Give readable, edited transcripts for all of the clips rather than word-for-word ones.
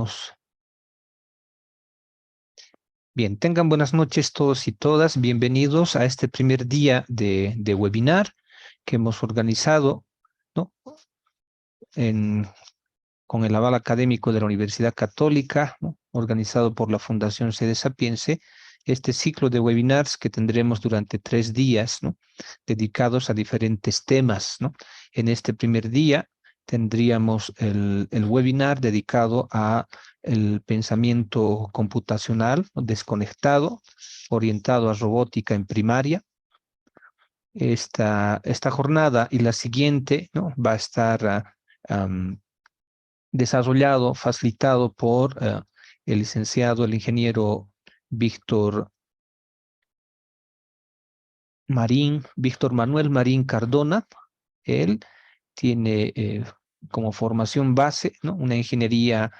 Comenzamos. Bien, tengan buenas noches todos y todas. Bienvenidos a este primer día de webinar que hemos organizado, ¿no? Con el aval académico de la Universidad Católica, ¿no? Organizado por la Fundación Sede Sapiense, este ciclo de webinars que tendremos durante 3 días, ¿no? Dedicados a diferentes temas, ¿no? En este primer día tendríamos el webinar dedicado a el pensamiento computacional, ¿no? Desconectado, orientado a robótica en primaria. Esta jornada y la siguiente, ¿no? Va a estar desarrollado, facilitado por el licenciado, el ingeniero Víctor Manuel Marín Cardona. Él tiene como formación base, ¿no? Una ingeniería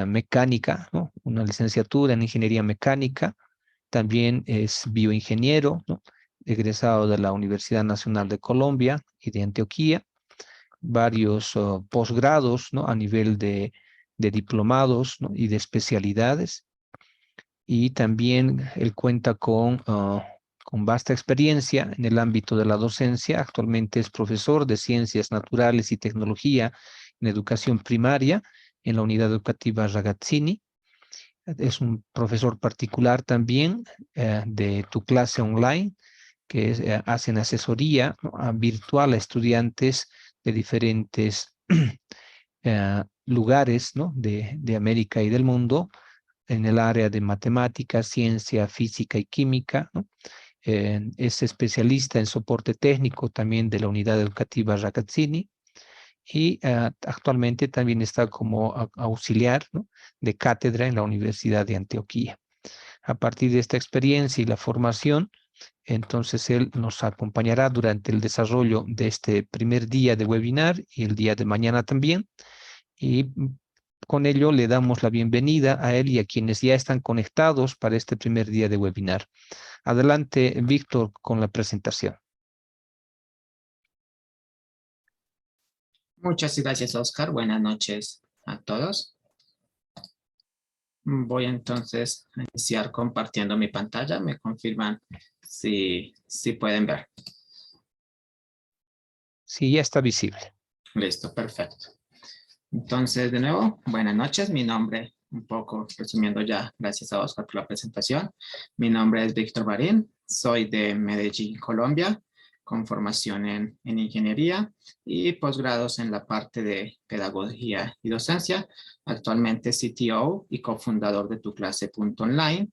mecánica, ¿no? Una licenciatura en ingeniería mecánica. También es bioingeniero, ¿no? Egresado de la Universidad Nacional de Colombia y de Antioquia. Varios posgrados, ¿no? A nivel de diplomados, ¿no? Y de especialidades. Y también él cuenta con vasta experiencia en el ámbito de la docencia. Actualmente es profesor de Ciencias Naturales y Tecnología en Educación Primaria en la Unidad Educativa Ragazzini. Es un profesor particular también de Tu Clase Online, que hacen asesoría, ¿no? Virtual a estudiantes de diferentes lugares, ¿no? de América y del mundo en el área de matemáticas, ciencia, física y química, ¿no? Es especialista en soporte técnico también de la Unidad Educativa Ragazzini y actualmente también está como auxiliar, ¿no? de cátedra en la Universidad de Antioquia. A partir de esta experiencia y la formación, entonces él nos acompañará durante el desarrollo de este primer día de webinar y el día de mañana también. Y con ello le damos la bienvenida a él y a quienes ya están conectados para este primer día de webinar. Adelante, Víctor, con la presentación. Muchas gracias, Oscar. Buenas noches a todos. Voy entonces a iniciar compartiendo mi pantalla. Me confirman si pueden ver. Sí, ya está visible. Listo, perfecto. Entonces, de nuevo, buenas noches. Mi nombre, un poco resumiendo ya, gracias a Oscar por la presentación. Mi nombre es Víctor Marín. Soy de Medellín, Colombia, con formación en ingeniería y posgrados en la parte de pedagogía y docencia. Actualmente CTO y cofundador de tuclase.online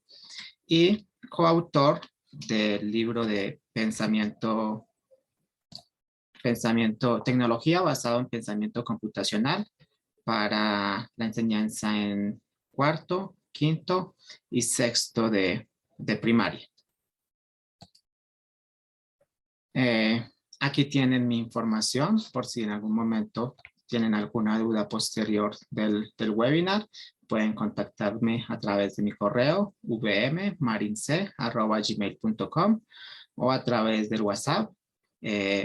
y coautor del libro de tecnología basado en pensamiento computacional para la enseñanza en cuarto, quinto y sexto de primaria. Aquí tienen mi información por si en algún momento tienen alguna duda posterior del webinar. Pueden contactarme a través de mi correo vmmarinc@gmail.com o a través del WhatsApp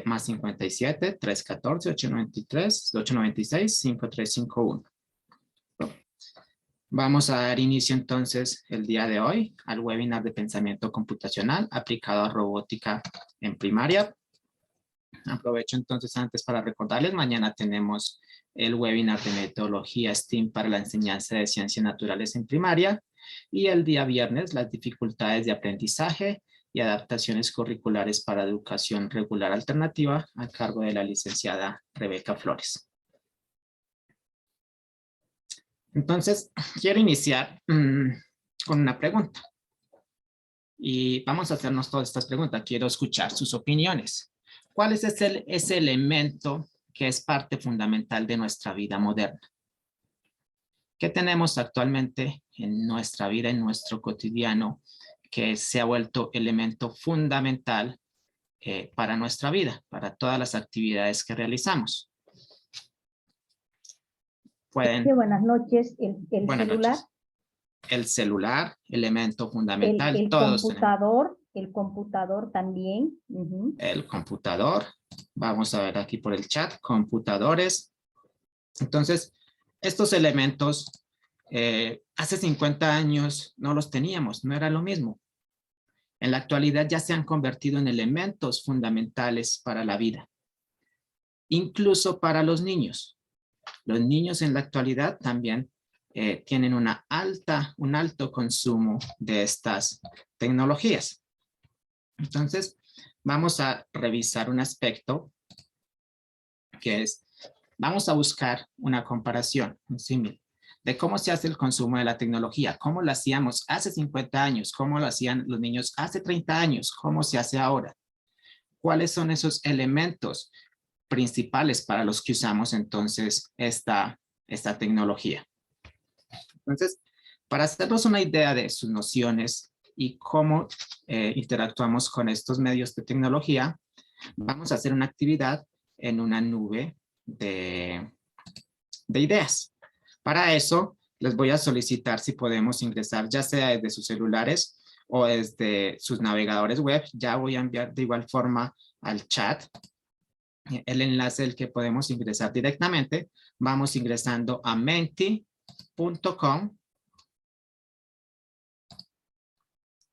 más 57 314 896 5351. Vamos a dar inicio entonces el día de hoy al webinar de pensamiento computacional aplicado a robótica en primaria. Aprovecho entonces antes para recordarles, mañana tenemos el webinar de metodología STEAM para la enseñanza de ciencias naturales en primaria y el día viernes las dificultades de aprendizaje y adaptaciones curriculares para educación regular alternativa a cargo de la licenciada Rebeca Flores. Entonces, quiero iniciar con una pregunta. Y vamos a hacernos todas estas preguntas. Quiero escuchar sus opiniones. ¿Cuál es ese elemento que es parte fundamental de nuestra vida moderna? ¿Qué tenemos actualmente en nuestra vida, en nuestro cotidiano, que se ha vuelto elemento fundamental para nuestra vida, para todas las actividades que realizamos? Pueden. Buenas noches, el Buenas celular. Noches. El celular, elemento fundamental. El todos computador, el computador también. El computador. Vamos a ver aquí por el chat, computadores. Entonces, estos elementos hace 50 años no los teníamos, no era lo mismo. En la actualidad ya se han convertido en elementos fundamentales para la vida, incluso para los niños. Los niños en la actualidad también tienen un alto consumo de estas tecnologías. Entonces, vamos a revisar un aspecto que es, vamos a buscar una comparación, un símil, de cómo se hace el consumo de la tecnología, cómo lo hacíamos hace 50 años, cómo lo hacían los niños hace 30 años, cómo se hace ahora. ¿Cuáles son esos elementos principales para los que usamos entonces esta tecnología? Entonces, para hacernos una idea de sus nociones y cómo interactuamos con estos medios de tecnología, vamos a hacer una actividad en una nube de ideas. Para eso, les voy a solicitar si podemos ingresar, ya sea desde sus celulares o desde sus navegadores web. Ya voy a enviar de igual forma al chat el enlace del que podemos ingresar directamente. Vamos ingresando a menti.com.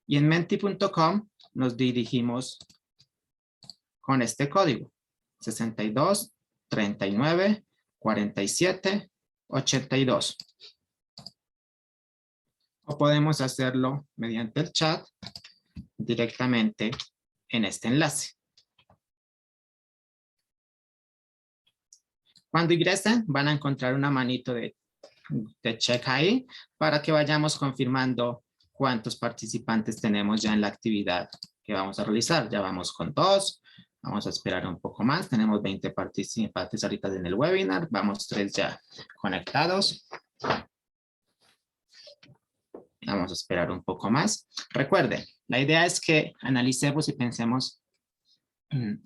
Y en menti.com nos dirigimos con este código: 62 39 47 82. O podemos hacerlo mediante el chat directamente en este enlace. Cuando ingresen, van a encontrar una manito de check ahí para que vayamos confirmando cuántos participantes tenemos ya en la actividad que vamos a realizar. Ya vamos con 2. Vamos a esperar un poco más. Tenemos 20 participantes ahorita en el webinar. Vamos 3 ya conectados. Vamos a esperar un poco más. Recuerden, la idea es que analicemos y pensemos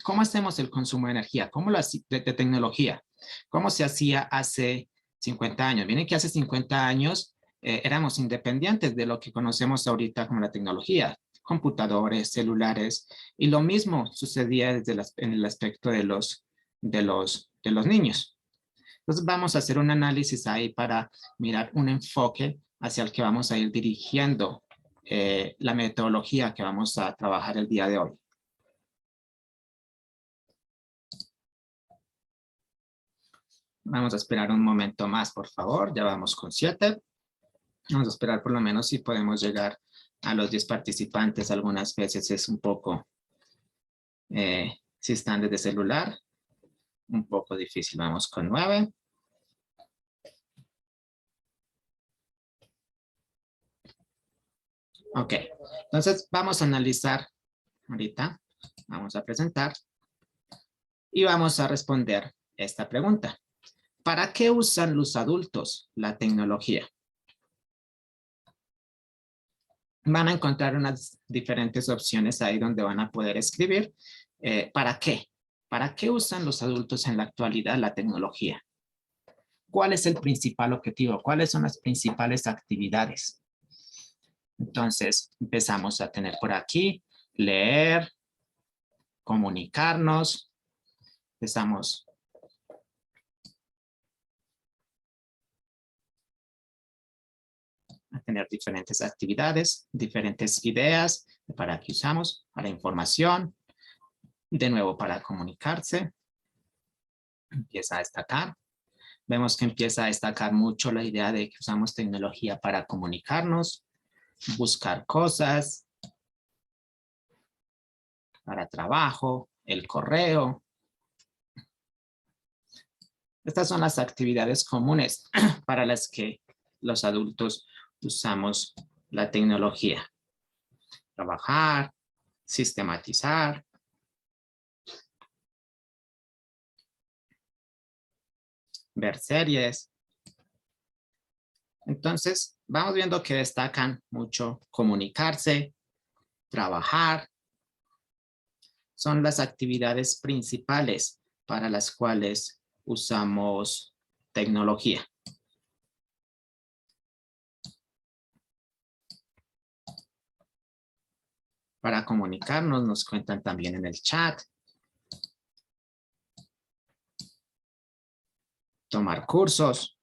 cómo hacemos el consumo de energía, cómo de tecnología, cómo se hacía hace 50 años. Miren que hace 50 años éramos independientes de lo que conocemos ahorita como la tecnología, computadores, celulares, y lo mismo sucedía en el aspecto de los niños. Entonces vamos a hacer un análisis ahí para mirar un enfoque hacia el que vamos a ir dirigiendo la metodología que vamos a trabajar el día de hoy. Vamos a esperar un momento más, por favor. Ya vamos con 7. Vamos a esperar por lo menos si podemos llegar a los 10 participantes. Algunas veces es un poco, si están desde celular, un poco difícil. Vamos con 9. Ok, entonces vamos a analizar ahorita. Vamos a presentar y vamos a responder esta pregunta. ¿Para qué usan los adultos la tecnología? Van a encontrar unas diferentes opciones ahí donde van a poder escribir. ¿Para qué? ¿Para qué usan los adultos en la actualidad la tecnología? ¿Cuál es el principal objetivo? ¿Cuáles son las principales actividades? Entonces, empezamos a tener por aquí, leer, comunicarnos. Empezamos a tener diferentes actividades, diferentes ideas para qué usamos, para información, de nuevo para comunicarse. Empieza a destacar. Vemos que empieza a destacar mucho la idea de que usamos tecnología para comunicarnos, buscar cosas, para trabajo, el correo. Estas son las actividades comunes para las que los adultos usamos la tecnología. Trabajar, sistematizar. Ver series. Entonces, vamos viendo que destacan mucho comunicarse, trabajar. Son las actividades principales para las cuales usamos tecnología. Para comunicarnos, nos cuentan también en el chat. Tomar cursos,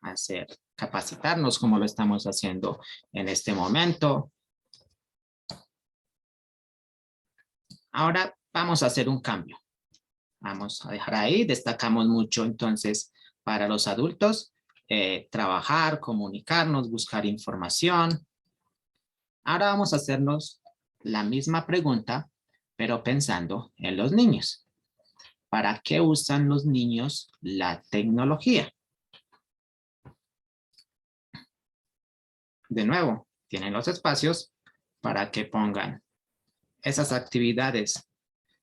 hacer capacitarnos como lo estamos haciendo en este momento. Ahora vamos a hacer un cambio. Vamos a dejar ahí, destacamos mucho entonces para los adultos, trabajar, comunicarnos, buscar información. Ahora vamos a hacernos la misma pregunta, pero pensando en los niños. ¿Para qué usan los niños la tecnología? De nuevo, tienen los espacios para que pongan esas actividades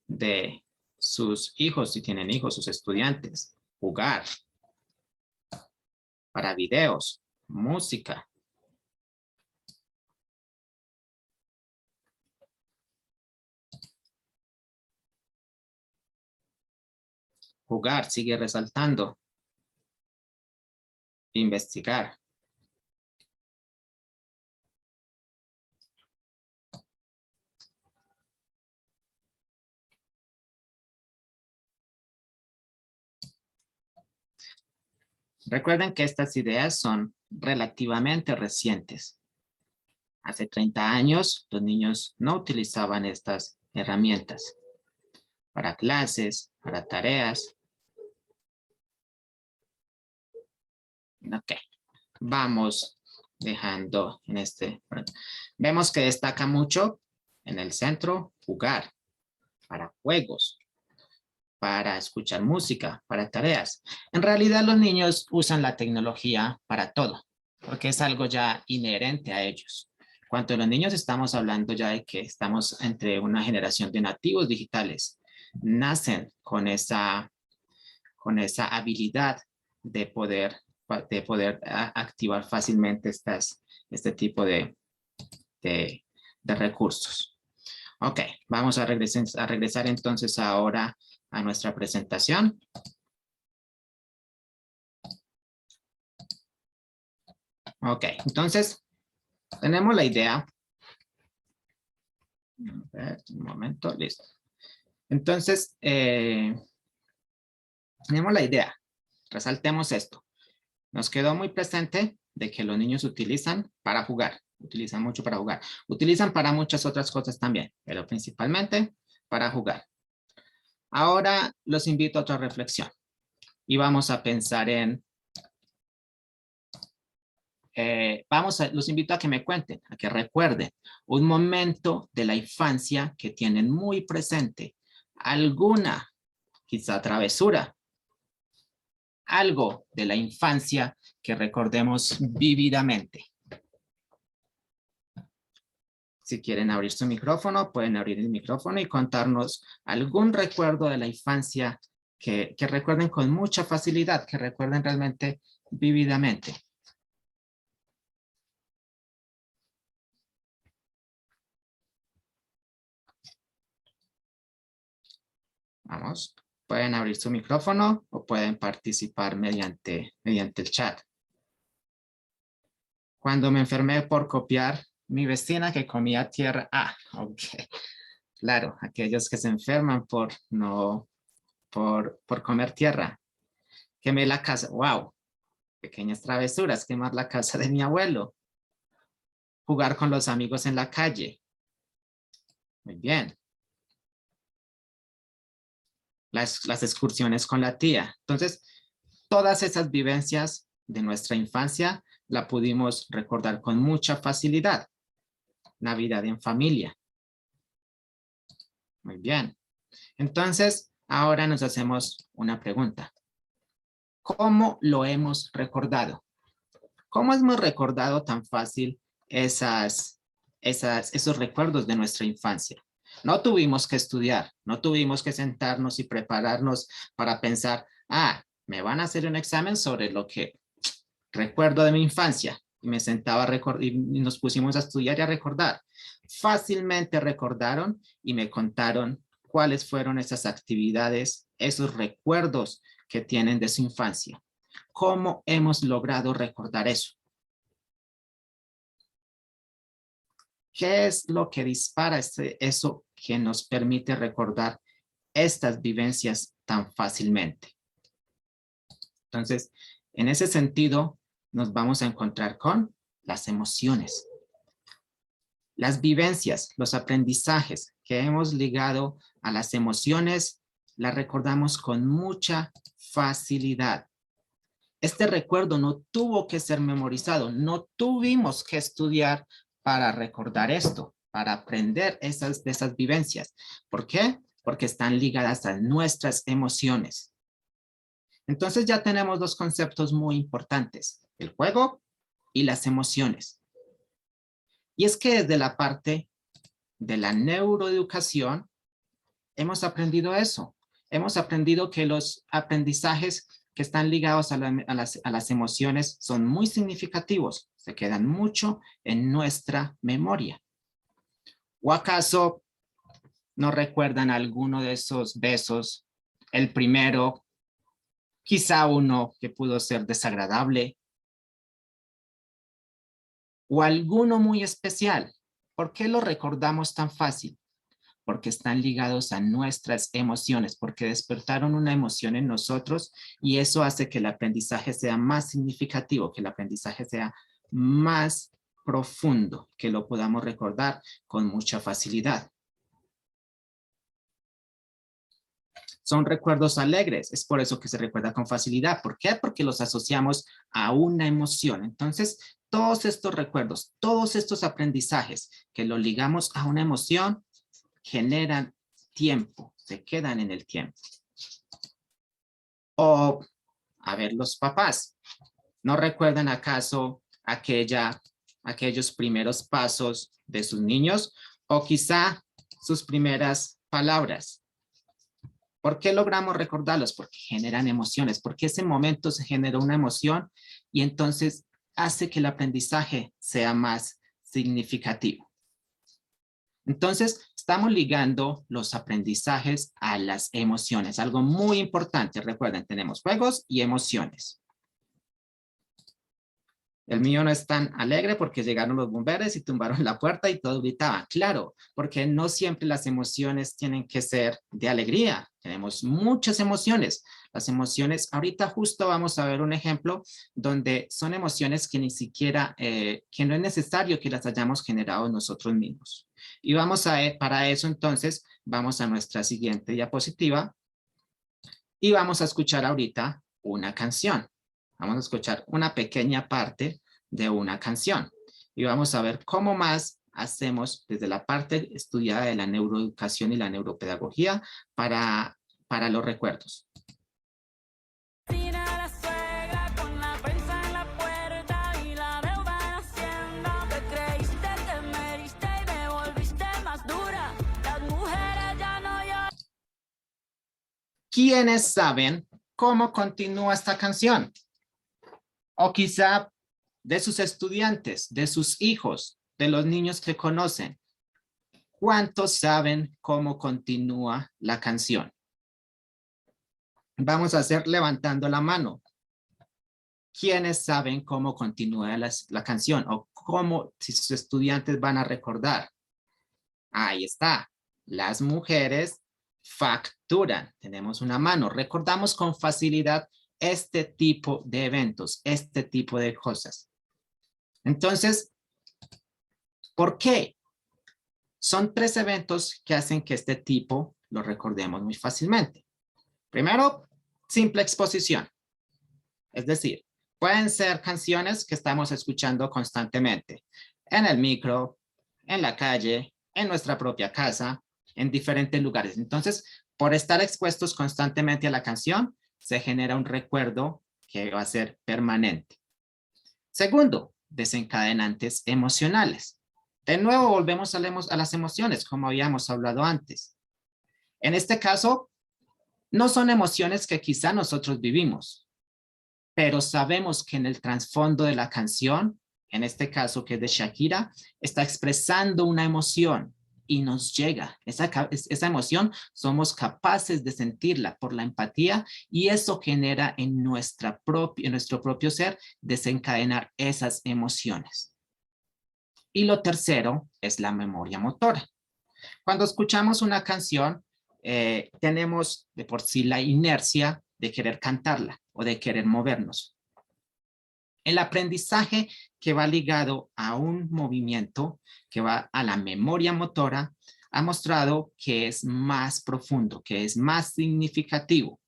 de sus hijos, si tienen hijos, sus estudiantes, jugar, para videos, música. Jugar, sigue resaltando. Investigar. Recuerden que estas ideas son relativamente recientes. Hace 30 años, los niños no utilizaban estas herramientas para clases, para tareas. Ok, vamos dejando en este. Vemos que destaca mucho en el centro jugar, para juegos, para escuchar música, para tareas. En realidad los niños usan la tecnología para todo, porque es algo ya inherente a ellos. Cuanto a los niños estamos hablando ya de que estamos entre una generación de nativos digitales. Nacen con esa habilidad de poder activar fácilmente este tipo de recursos. Ok, vamos a regresar entonces ahora a nuestra presentación. Ok, entonces tenemos la idea. A ver, un momento, listo. Entonces, tenemos la idea. Resaltemos esto. Nos quedó muy presente de que los niños utilizan para jugar. Utilizan mucho para jugar. Utilizan para muchas otras cosas también, pero principalmente para jugar. Ahora los invito a otra reflexión. Y vamos a pensar en... los invito a que me cuenten, a que recuerden un momento de la infancia que tienen muy presente. Alguna, quizá travesura. Algo de la infancia que recordemos vívidamente. Si quieren abrir su micrófono, pueden abrir el micrófono y contarnos algún recuerdo de la infancia que recuerden con mucha facilidad, que recuerden realmente vívidamente. Vamos, pueden abrir su micrófono o pueden participar mediante el chat. Cuando me enfermé por copiar mi vecina que comía tierra. Ah, ok. Claro, aquellos que se enferman por comer tierra. Quemé la casa. Wow. Pequeñas travesuras. Quemar la casa de mi abuelo. Jugar con los amigos en la calle. Muy bien. Las excursiones con la tía. Entonces, todas esas vivencias de nuestra infancia la pudimos recordar con mucha facilidad. Navidad en familia. Muy bien. Entonces, ahora nos hacemos una pregunta. ¿Cómo lo hemos recordado? ¿Cómo hemos recordado tan fácil esos recuerdos de nuestra infancia? No tuvimos que estudiar, no tuvimos que sentarnos y prepararnos para pensar, me van a hacer un examen sobre lo que recuerdo de mi infancia. Y me sentaba y nos pusimos a estudiar y a recordar. Fácilmente recordaron y me contaron cuáles fueron esas actividades, esos recuerdos que tienen de su infancia. ¿Cómo hemos logrado recordar eso? ¿Qué es lo que dispara eso que nos permite recordar estas vivencias tan fácilmente? Entonces, en ese sentido, nos vamos a encontrar con las emociones. Las vivencias, los aprendizajes que hemos ligado a las emociones, las recordamos con mucha facilidad. Este recuerdo no tuvo que ser memorizado, no tuvimos que estudiar para recordar esto, para aprender de esas vivencias. ¿Por qué? Porque están ligadas a nuestras emociones. Entonces ya tenemos dos conceptos muy importantes, el juego y las emociones. Y es que desde la parte de la neuroeducación hemos aprendido eso. Hemos aprendido que los aprendizajes que están ligados a las emociones son muy significativos, se quedan mucho en nuestra memoria. ¿O acaso no recuerdan alguno de esos besos? El primero, quizá uno que pudo ser desagradable, o alguno muy especial. ¿Por qué lo recordamos tan fácil? Porque están ligados a nuestras emociones, porque despertaron una emoción en nosotros y eso hace que el aprendizaje sea más significativo, que el aprendizaje sea más profundo, que lo podamos recordar con mucha facilidad. Son recuerdos alegres, es por eso que se recuerda con facilidad. ¿Por qué? Porque los asociamos a una emoción. Entonces, todos estos recuerdos, todos estos aprendizajes que lo ligamos a una emoción, generan tiempo, se quedan en el tiempo. O, a ver, los papás, ¿no recuerdan acaso aquellos primeros pasos de sus niños? O quizá sus primeras palabras. ¿Por qué logramos recordarlos? Porque generan emociones, porque ese momento se generó una emoción y entonces hace que el aprendizaje sea más significativo. Entonces, estamos ligando los aprendizajes a las emociones. Algo muy importante, recuerden, tenemos juegos y emociones. El mío no es tan alegre porque llegaron los bomberos y tumbaron la puerta y todos gritaban. Claro, porque no siempre las emociones tienen que ser de alegría. Tenemos muchas emociones. Las emociones, ahorita justo vamos a ver un ejemplo donde son emociones que ni siquiera, que no es necesario que las hayamos generado nosotros mismos. Y para eso entonces, vamos a nuestra siguiente diapositiva y vamos a escuchar ahorita una canción. Vamos a escuchar una pequeña parte de una canción y vamos a ver cómo más hacemos desde la parte estudiada de la neuroeducación y la neuropedagogía para los recuerdos. ¿Quiénes saben cómo continúa esta canción? O quizá de sus estudiantes, de sus hijos, de los niños que conocen. ¿Cuántos saben cómo continúa la canción? Vamos a hacer levantando la mano. ¿Quiénes saben cómo continúa la canción? O cómo, si sus estudiantes van a recordar. Ahí está. Las mujeres facturan. Tenemos una mano. Recordamos con facilidad este tipo de eventos, este tipo de cosas. Entonces, ¿por qué? Son 3 eventos que hacen que este tipo lo recordemos muy fácilmente. Primero, simple exposición. Es decir, pueden ser canciones que estamos escuchando constantemente en el micro, en la calle, en nuestra propia casa, en diferentes lugares. Entonces, por estar expuestos constantemente a la canción, se genera un recuerdo que va a ser permanente. Segundo, desencadenantes emocionales. De nuevo, volvemos a las emociones, como habíamos hablado antes. En este caso, no son emociones que quizá nosotros vivimos, pero sabemos que en el trasfondo de la canción, en este caso que es de Shakira, está expresando una emoción y nos llega. Esa emoción somos capaces de sentirla por la empatía y eso genera en nuestro propio ser desencadenar esas emociones. Y lo tercero es la memoria motora. Cuando escuchamos una canción, tenemos de por sí la inercia de querer cantarla o de querer movernos. El aprendizaje que va ligado a un movimiento, que va a la memoria motora, ha mostrado que es más profundo, que es más significativo.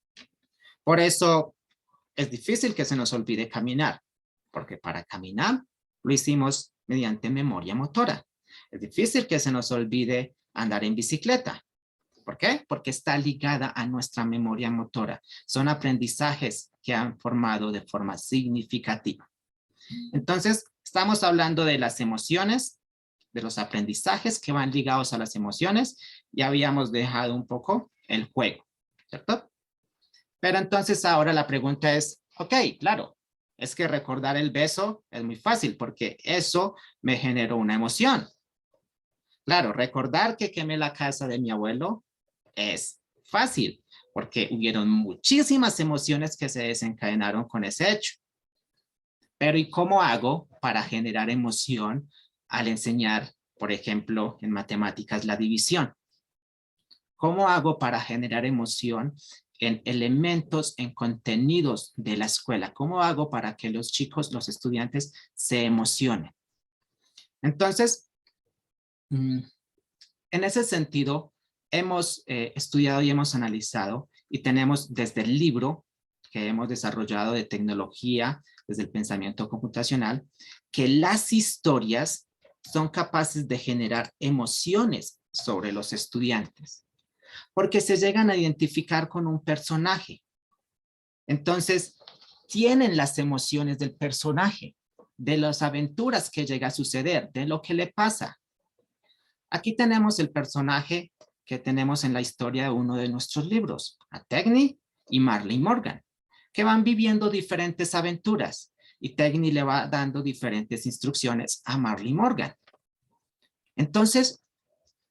Por eso es difícil que se nos olvide caminar, porque para caminar lo hicimos mediante memoria motora. Es difícil que se nos olvide andar en bicicleta. ¿Por qué? Porque está ligada a nuestra memoria motora. Son aprendizajes que han formado de forma significativa. Entonces, estamos hablando de las emociones, de los aprendizajes que van ligados a las emociones. Ya habíamos dejado un poco el juego, ¿cierto? Pero entonces ahora la pregunta es, ok, claro, es que recordar el beso es muy fácil porque eso me generó una emoción. Claro, recordar que quemé la casa de mi abuelo es fácil porque hubieron muchísimas emociones que se desencadenaron con ese hecho. Pero ¿y cómo hago para generar emoción al enseñar, por ejemplo, en matemáticas la división? ¿Cómo hago para generar emoción en elementos, en contenidos de la escuela? ¿Cómo hago para que los chicos, los estudiantes se emocionen? Entonces, en ese sentido, hemos estudiado y hemos analizado y tenemos desde el libro que hemos desarrollado de tecnología, desde el pensamiento computacional, que las historias son capaces de generar emociones sobre los estudiantes, porque se llegan a identificar con un personaje. Entonces, tienen las emociones del personaje, de las aventuras que llega a suceder, de lo que le pasa. Aquí tenemos el personaje que tenemos en la historia de uno de nuestros libros, a Tegni y Marley Morgan, que van viviendo diferentes aventuras y Tegni le va dando diferentes instrucciones a Marley Morgan. Entonces,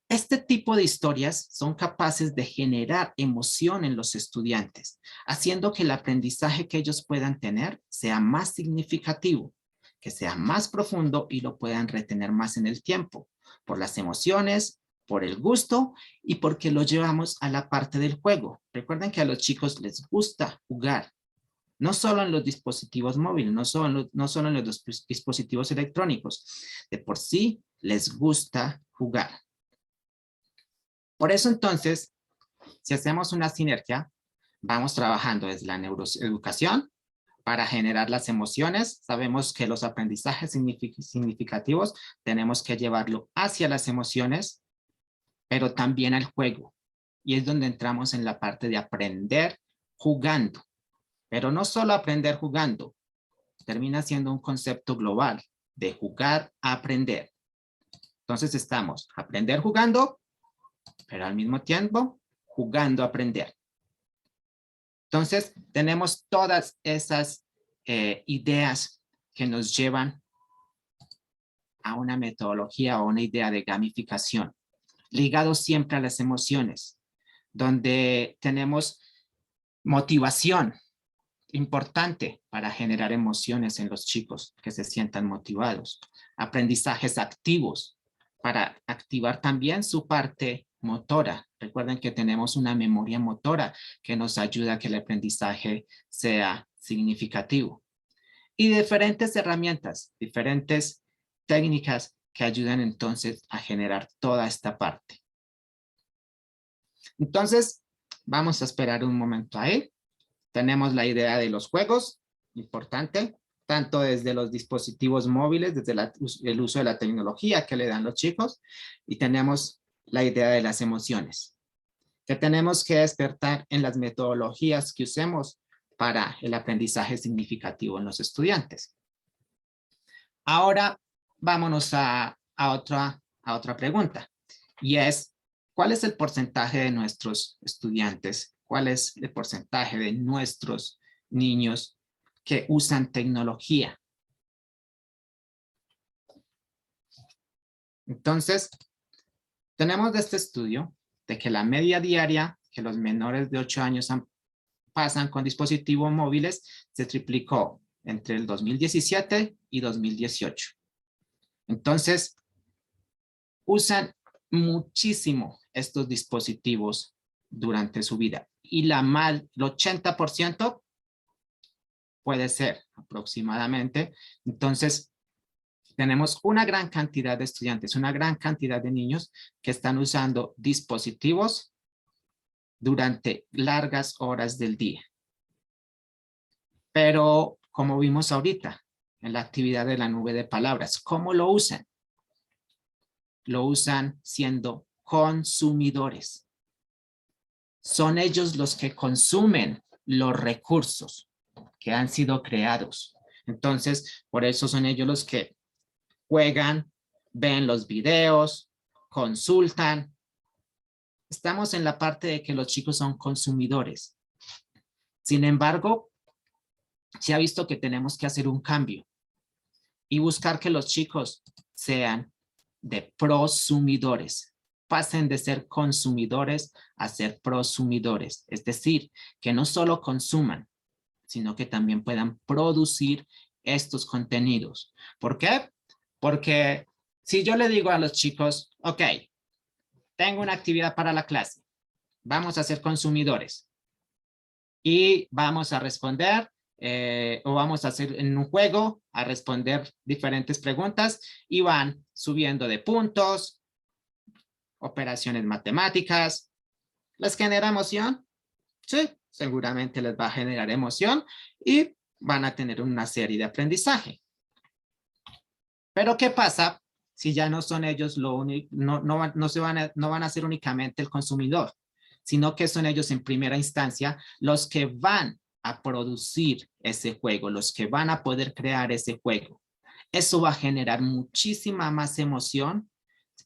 este tipo de historias son capaces de generar emoción en los estudiantes, haciendo que el aprendizaje que ellos puedan tener sea más significativo, que sea más profundo y lo puedan retener más en el tiempo, por las emociones, por el gusto y porque lo llevamos a la parte del juego. Recuerden que a los chicos les gusta jugar, no solo en los dispositivos móviles, no solo en los dispositivos electrónicos. De por sí les gusta jugar. Por eso entonces, si hacemos una sinergia, vamos trabajando desde la neuroeducación para generar las emociones. Sabemos que los aprendizajes significativos tenemos que llevarlo hacia las emociones, pero también al juego. Y es donde entramos en la parte de aprender jugando. Pero no solo aprender jugando, termina siendo un concepto global de jugar a aprender. Entonces estamos aprender jugando, pero al mismo tiempo jugando a aprender. Entonces tenemos todas esas ideas que nos llevan a una metodología o una idea de gamificación, ligado siempre a las emociones, donde tenemos motivación importante para generar emociones en los chicos que se sientan motivados, aprendizajes activos para activar también su parte motora. Recuerden que tenemos una memoria motora que nos ayuda a que el aprendizaje sea significativo. Y diferentes herramientas, diferentes técnicas que ayudan entonces a generar toda esta parte. Entonces, vamos a esperar un momento ahí. Tenemos la idea de los juegos, importante, tanto desde los dispositivos móviles, desde el uso de la tecnología que le dan los chicos, y tenemos la idea de las emociones, que tenemos que despertar en las metodologías que usemos para el aprendizaje significativo en los estudiantes. Ahora, vámonos a otra pregunta, y es, ¿cuál es el porcentaje de nuestros estudiantes? ¿Cuál es el porcentaje de nuestros niños que usan tecnología? Entonces, tenemos de este estudio de que la media diaria que los menores de 8 años pasan con dispositivos móviles se triplicó entre el 2017 y 2018. Entonces, usan muchísimo estos dispositivos durante su vida. Y el 80% puede ser, aproximadamente. Entonces, tenemos una gran cantidad de estudiantes, una gran cantidad de niños que están usando dispositivos durante largas horas del día. Pero, como vimos ahorita, en la actividad de la nube de palabras, ¿cómo lo usan? Lo usan siendo consumidores. Son ellos los que consumen los recursos que han sido creados. Entonces, por eso son ellos los que juegan, ven los videos, consultan. Estamos en la parte de que los chicos son consumidores. Sin embargo, se ha visto que tenemos que hacer un cambio y buscar que los chicos sean de prosumidores. Pasen de ser consumidores a ser prosumidores. Es decir, que no solo consuman, sino que también puedan producir estos contenidos. ¿Por qué? Porque si yo le digo a los chicos, ok, tengo una actividad para la clase, vamos a ser consumidores y vamos a responder o vamos a hacer en un juego a responder diferentes preguntas y van subiendo de puntos, operaciones matemáticas. ¿Les genera emoción? Sí, seguramente les va a generar emoción y van a tener una serie de aprendizaje. Pero ¿qué pasa si ya no son ellos lo único, no van a ser únicamente el consumidor, sino que son ellos en primera instancia los que van a producir ese juego, los que van a poder crear ese juego? Eso va a generar muchísima más emoción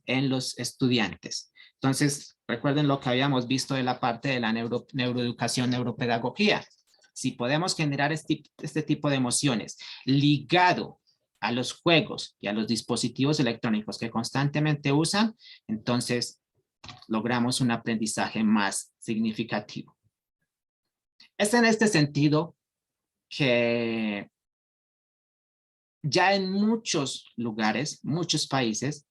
en los estudiantes. Entonces, recuerden lo que habíamos visto de la parte de la neuroeducación, neuropedagogía. Si podemos generar este tipo de emociones ligado a los juegos y a los dispositivos electrónicos que constantemente usan, entonces logramos un aprendizaje más significativo. Es en este sentido que ya en muchos lugares, muchos países,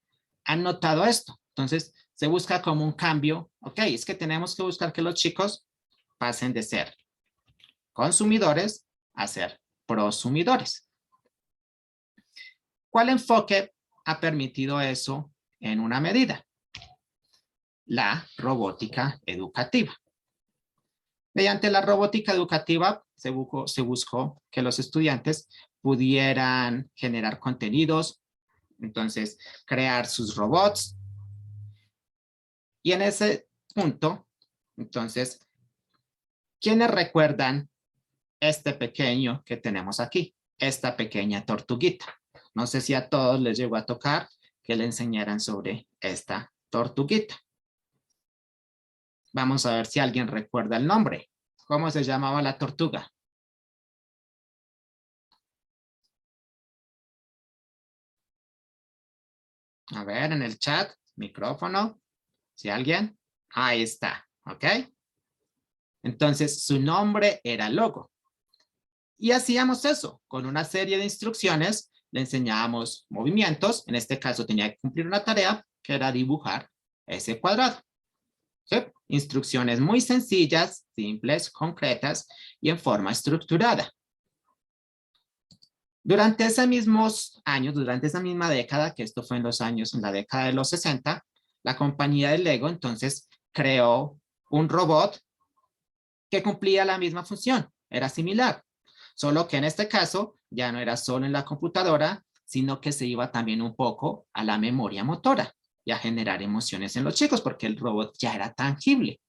han notado esto. Entonces, se busca como un cambio. Ok, es que tenemos que buscar que los chicos pasen de ser consumidores a ser prosumidores. ¿Cuál enfoque ha permitido eso en una medida? La robótica educativa. Mediante la robótica educativa se buscó que los estudiantes pudieran generar contenidos, entonces crear sus robots. Y en ese punto, entonces, ¿quiénes recuerdan este pequeño que tenemos aquí? Esta pequeña tortuguita. No sé si a todos les llegó a tocar que le enseñaran sobre esta tortuguita. Vamos a ver si alguien recuerda el nombre. ¿Cómo se llamaba la tortuga? A ver, en el chat, micrófono. ¿Si alguien? Ahí está, ¿ok? Entonces, su nombre era Logo. Y hacíamos eso, con una serie de instrucciones, le enseñábamos movimientos, en este caso tenía que cumplir una tarea, que era dibujar ese cuadrado. ¿Sí? Instrucciones muy sencillas, simples, concretas y en forma estructurada. Durante esos mismos años, durante esa misma década, que esto fue en la década de los 60, la compañía de Lego entonces creó un robot que cumplía la misma función, era similar, solo que en este caso ya no era solo en la computadora, sino que se iba también un poco a la memoria motora y a generar emociones en los chicos, porque el robot ya era tangible.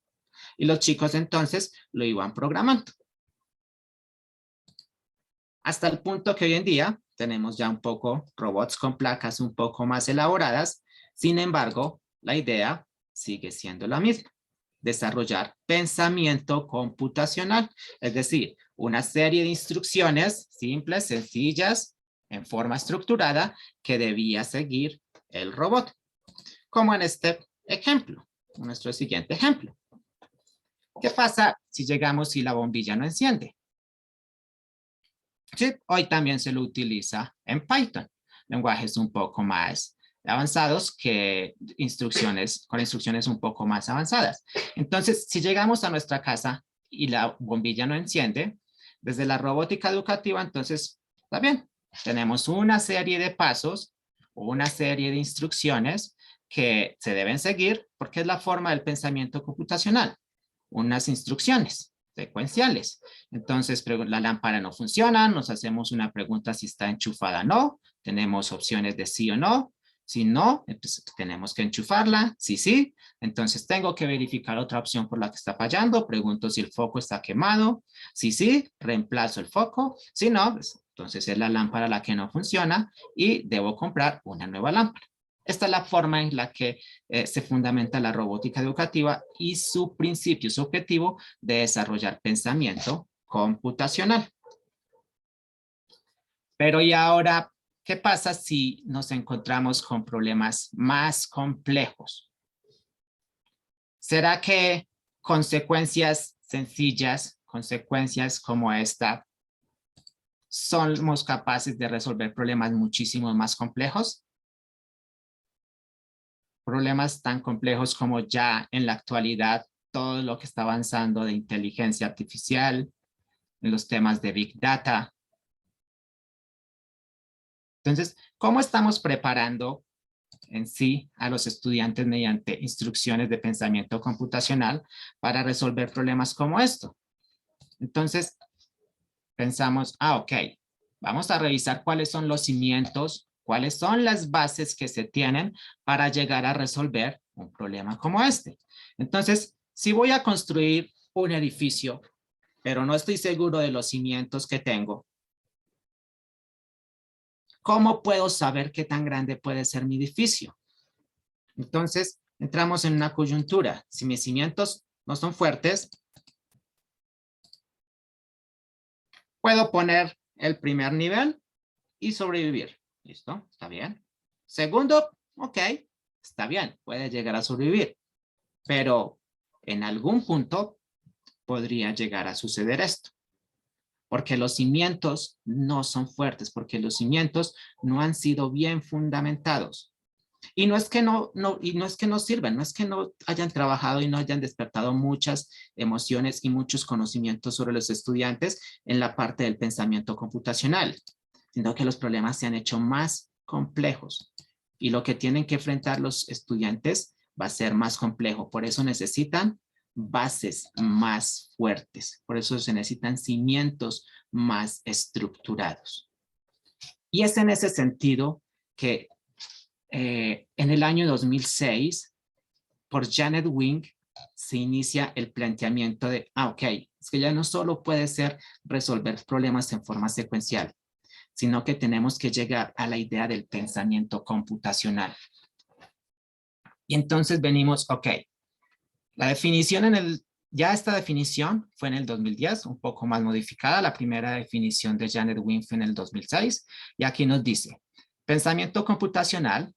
Y los chicos entonces lo iban programando. Hasta el punto que hoy en día tenemos ya un poco robots con placas un poco más elaboradas. Sin embargo, la idea sigue siendo la misma. Desarrollar pensamiento computacional, es decir, una serie de instrucciones simples, sencillas, en forma estructurada, que debía seguir el robot. Como en este ejemplo, nuestro siguiente ejemplo. ¿Qué pasa si llegamos y la bombilla no enciende? Sí, hoy también se lo utiliza en Python, lenguajes un poco más avanzados que con instrucciones un poco más avanzadas. Entonces, si llegamos a nuestra casa y la bombilla no enciende, desde la robótica educativa, entonces ¿Está bien? Tenemos una serie de pasos, una serie de instrucciones que se deben seguir porque es la forma del pensamiento computacional. Unas instrucciones secuenciales. Entonces, la lámpara no funciona, nos hacemos una pregunta si está enchufada o no, tenemos opciones de sí o no. Si no, entonces tenemos que enchufarla. Si sí, entonces tengo que verificar otra opción por la que está fallando. Pregunto si el foco está quemado. Si sí, reemplazo el foco. Si no, pues, entonces es la lámpara la que no funciona y debo comprar una nueva lámpara. Esta es la forma en la que se fundamenta la robótica educativa y su principio, su objetivo de desarrollar pensamiento computacional. Pero y ahora, ¿qué pasa si nos encontramos con problemas más complejos? ¿Será que consecuencias sencillas, consecuencias como esta, somos capaces de resolver problemas muchísimo más complejos? Problemas tan complejos como ya en la actualidad todo lo que está avanzando de inteligencia artificial, en los temas de Big Data. Entonces, ¿cómo estamos preparando en sí a los estudiantes mediante instrucciones de pensamiento computacional para resolver problemas como esto? Entonces, pensamos, ok, vamos a revisar cuáles son los cimientos, cuáles son las bases que se tienen para llegar a resolver un problema como este. Entonces, si voy a construir un edificio, pero no estoy seguro de los cimientos que tengo, ¿cómo puedo saber qué tan grande puede ser mi edificio? Entonces, entramos en una coyuntura. Si mis cimientos no son fuertes, puedo poner el primer nivel y sobrevivir. ¿Listo? ¿Está bien? Segundo, ok, está bien, puede llegar a sobrevivir. Pero en algún punto podría llegar a suceder esto. Porque los cimientos no son fuertes, porque los cimientos no han sido bien fundamentados. Y no es que no sirvan, no es que no hayan trabajado y no hayan despertado muchas emociones y muchos conocimientos sobre los estudiantes en la parte del pensamiento computacional, sino que los problemas se han hecho más complejos y lo que tienen que enfrentar los estudiantes va a ser más complejo. Por eso necesitan bases más fuertes, por eso se necesitan cimientos más estructurados. Y es en ese sentido que en el año 2006, por Janet Wing, se inicia el planteamiento de, ok, es que ya no solo puede ser resolver problemas en forma secuencial, sino que tenemos que llegar a la idea del pensamiento computacional. Y entonces venimos, ok, la definición ya esta definición fue en el 2010, un poco más modificada. La primera definición de Janet Wing fue en el 2006. Y aquí nos dice, pensamiento computacional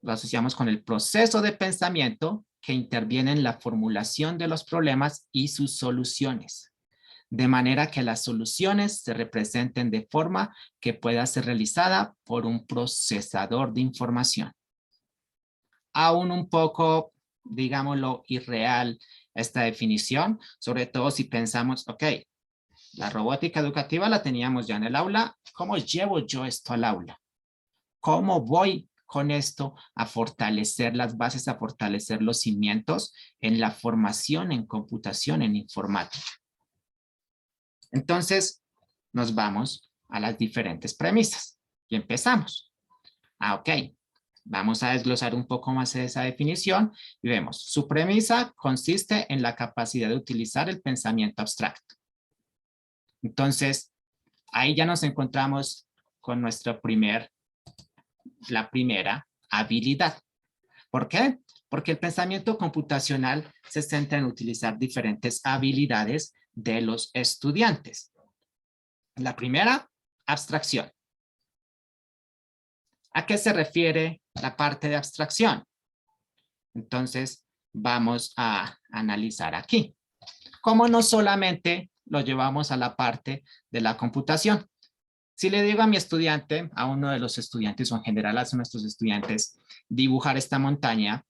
lo asociamos con el proceso de pensamiento que interviene en la formulación de los problemas y sus soluciones, de manera que las soluciones se representen de forma que pueda ser realizada por un procesador de información. Aún un poco, digámoslo, irreal esta definición, sobre todo si pensamos, ok, la robótica educativa la teníamos ya en el aula, ¿cómo llevo yo esto al aula? ¿Cómo voy con esto a fortalecer las bases, a fortalecer los cimientos en la formación en computación, en informática? Entonces, nos vamos a las diferentes premisas y empezamos. Ok, vamos a desglosar un poco más esa definición y vemos, su premisa consiste en la capacidad de utilizar el pensamiento abstracto. Entonces, ahí ya nos encontramos con la primera habilidad. ¿Por qué? Porque el pensamiento computacional se centra en utilizar diferentes habilidades de los estudiantes. La primera, abstracción. ¿A qué se refiere la parte de abstracción? Entonces, vamos a analizar aquí. ¿Cómo no solamente lo llevamos a la parte de la computación? Si le digo a mi estudiante, a uno de los estudiantes o en general a nuestros estudiantes, dibujar esta montaña,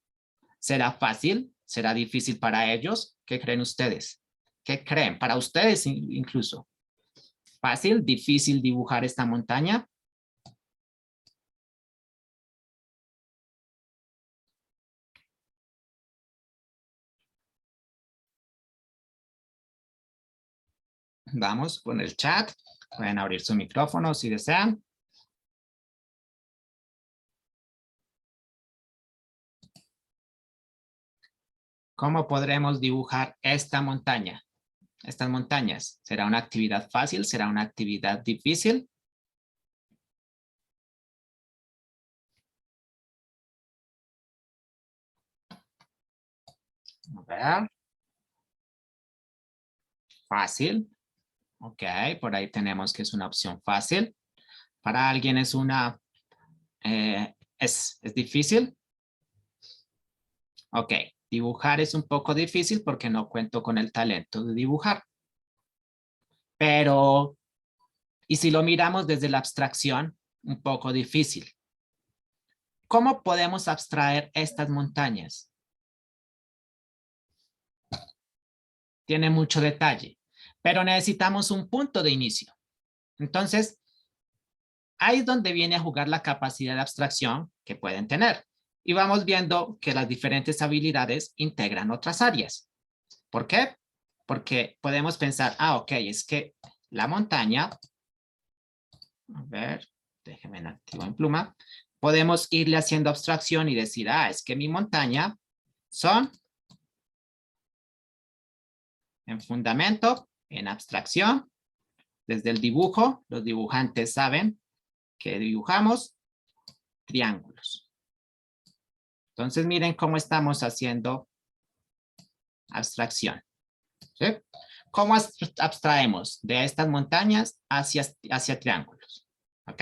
¿será fácil? ¿Será difícil para ellos? ¿Qué creen ustedes? ¿Qué creen? Para ustedes incluso. Fácil, difícil dibujar esta montaña. Vamos con el chat. Pueden abrir su micrófono si desean. ¿Cómo podremos dibujar esta montaña? Estas montañas. ¿Será una actividad fácil? ¿Será una actividad difícil? A ver. Fácil. Ok, por ahí tenemos que es una opción fácil. Para alguien es una... ¿es difícil? Ok, dibujar es un poco difícil porque no cuento con el talento de dibujar. Pero, y si lo miramos desde la abstracción, un poco difícil. ¿Cómo podemos abstraer estas montañas? Tiene mucho detalle, pero necesitamos un punto de inicio. Entonces, ahí es donde viene a jugar la capacidad de abstracción que pueden tener. Y vamos viendo que las diferentes habilidades integran otras áreas. ¿Por qué? Porque podemos pensar, ok, es que la montaña, a ver, déjenme en activo en pluma, podemos irle haciendo abstracción y decir, es que mi montaña son en fundamento, en abstracción, desde el dibujo, los dibujantes saben que dibujamos triángulos. Entonces miren cómo estamos haciendo abstracción. ¿Sí? ¿Cómo abstraemos de estas montañas hacia triángulos? ¿Ok?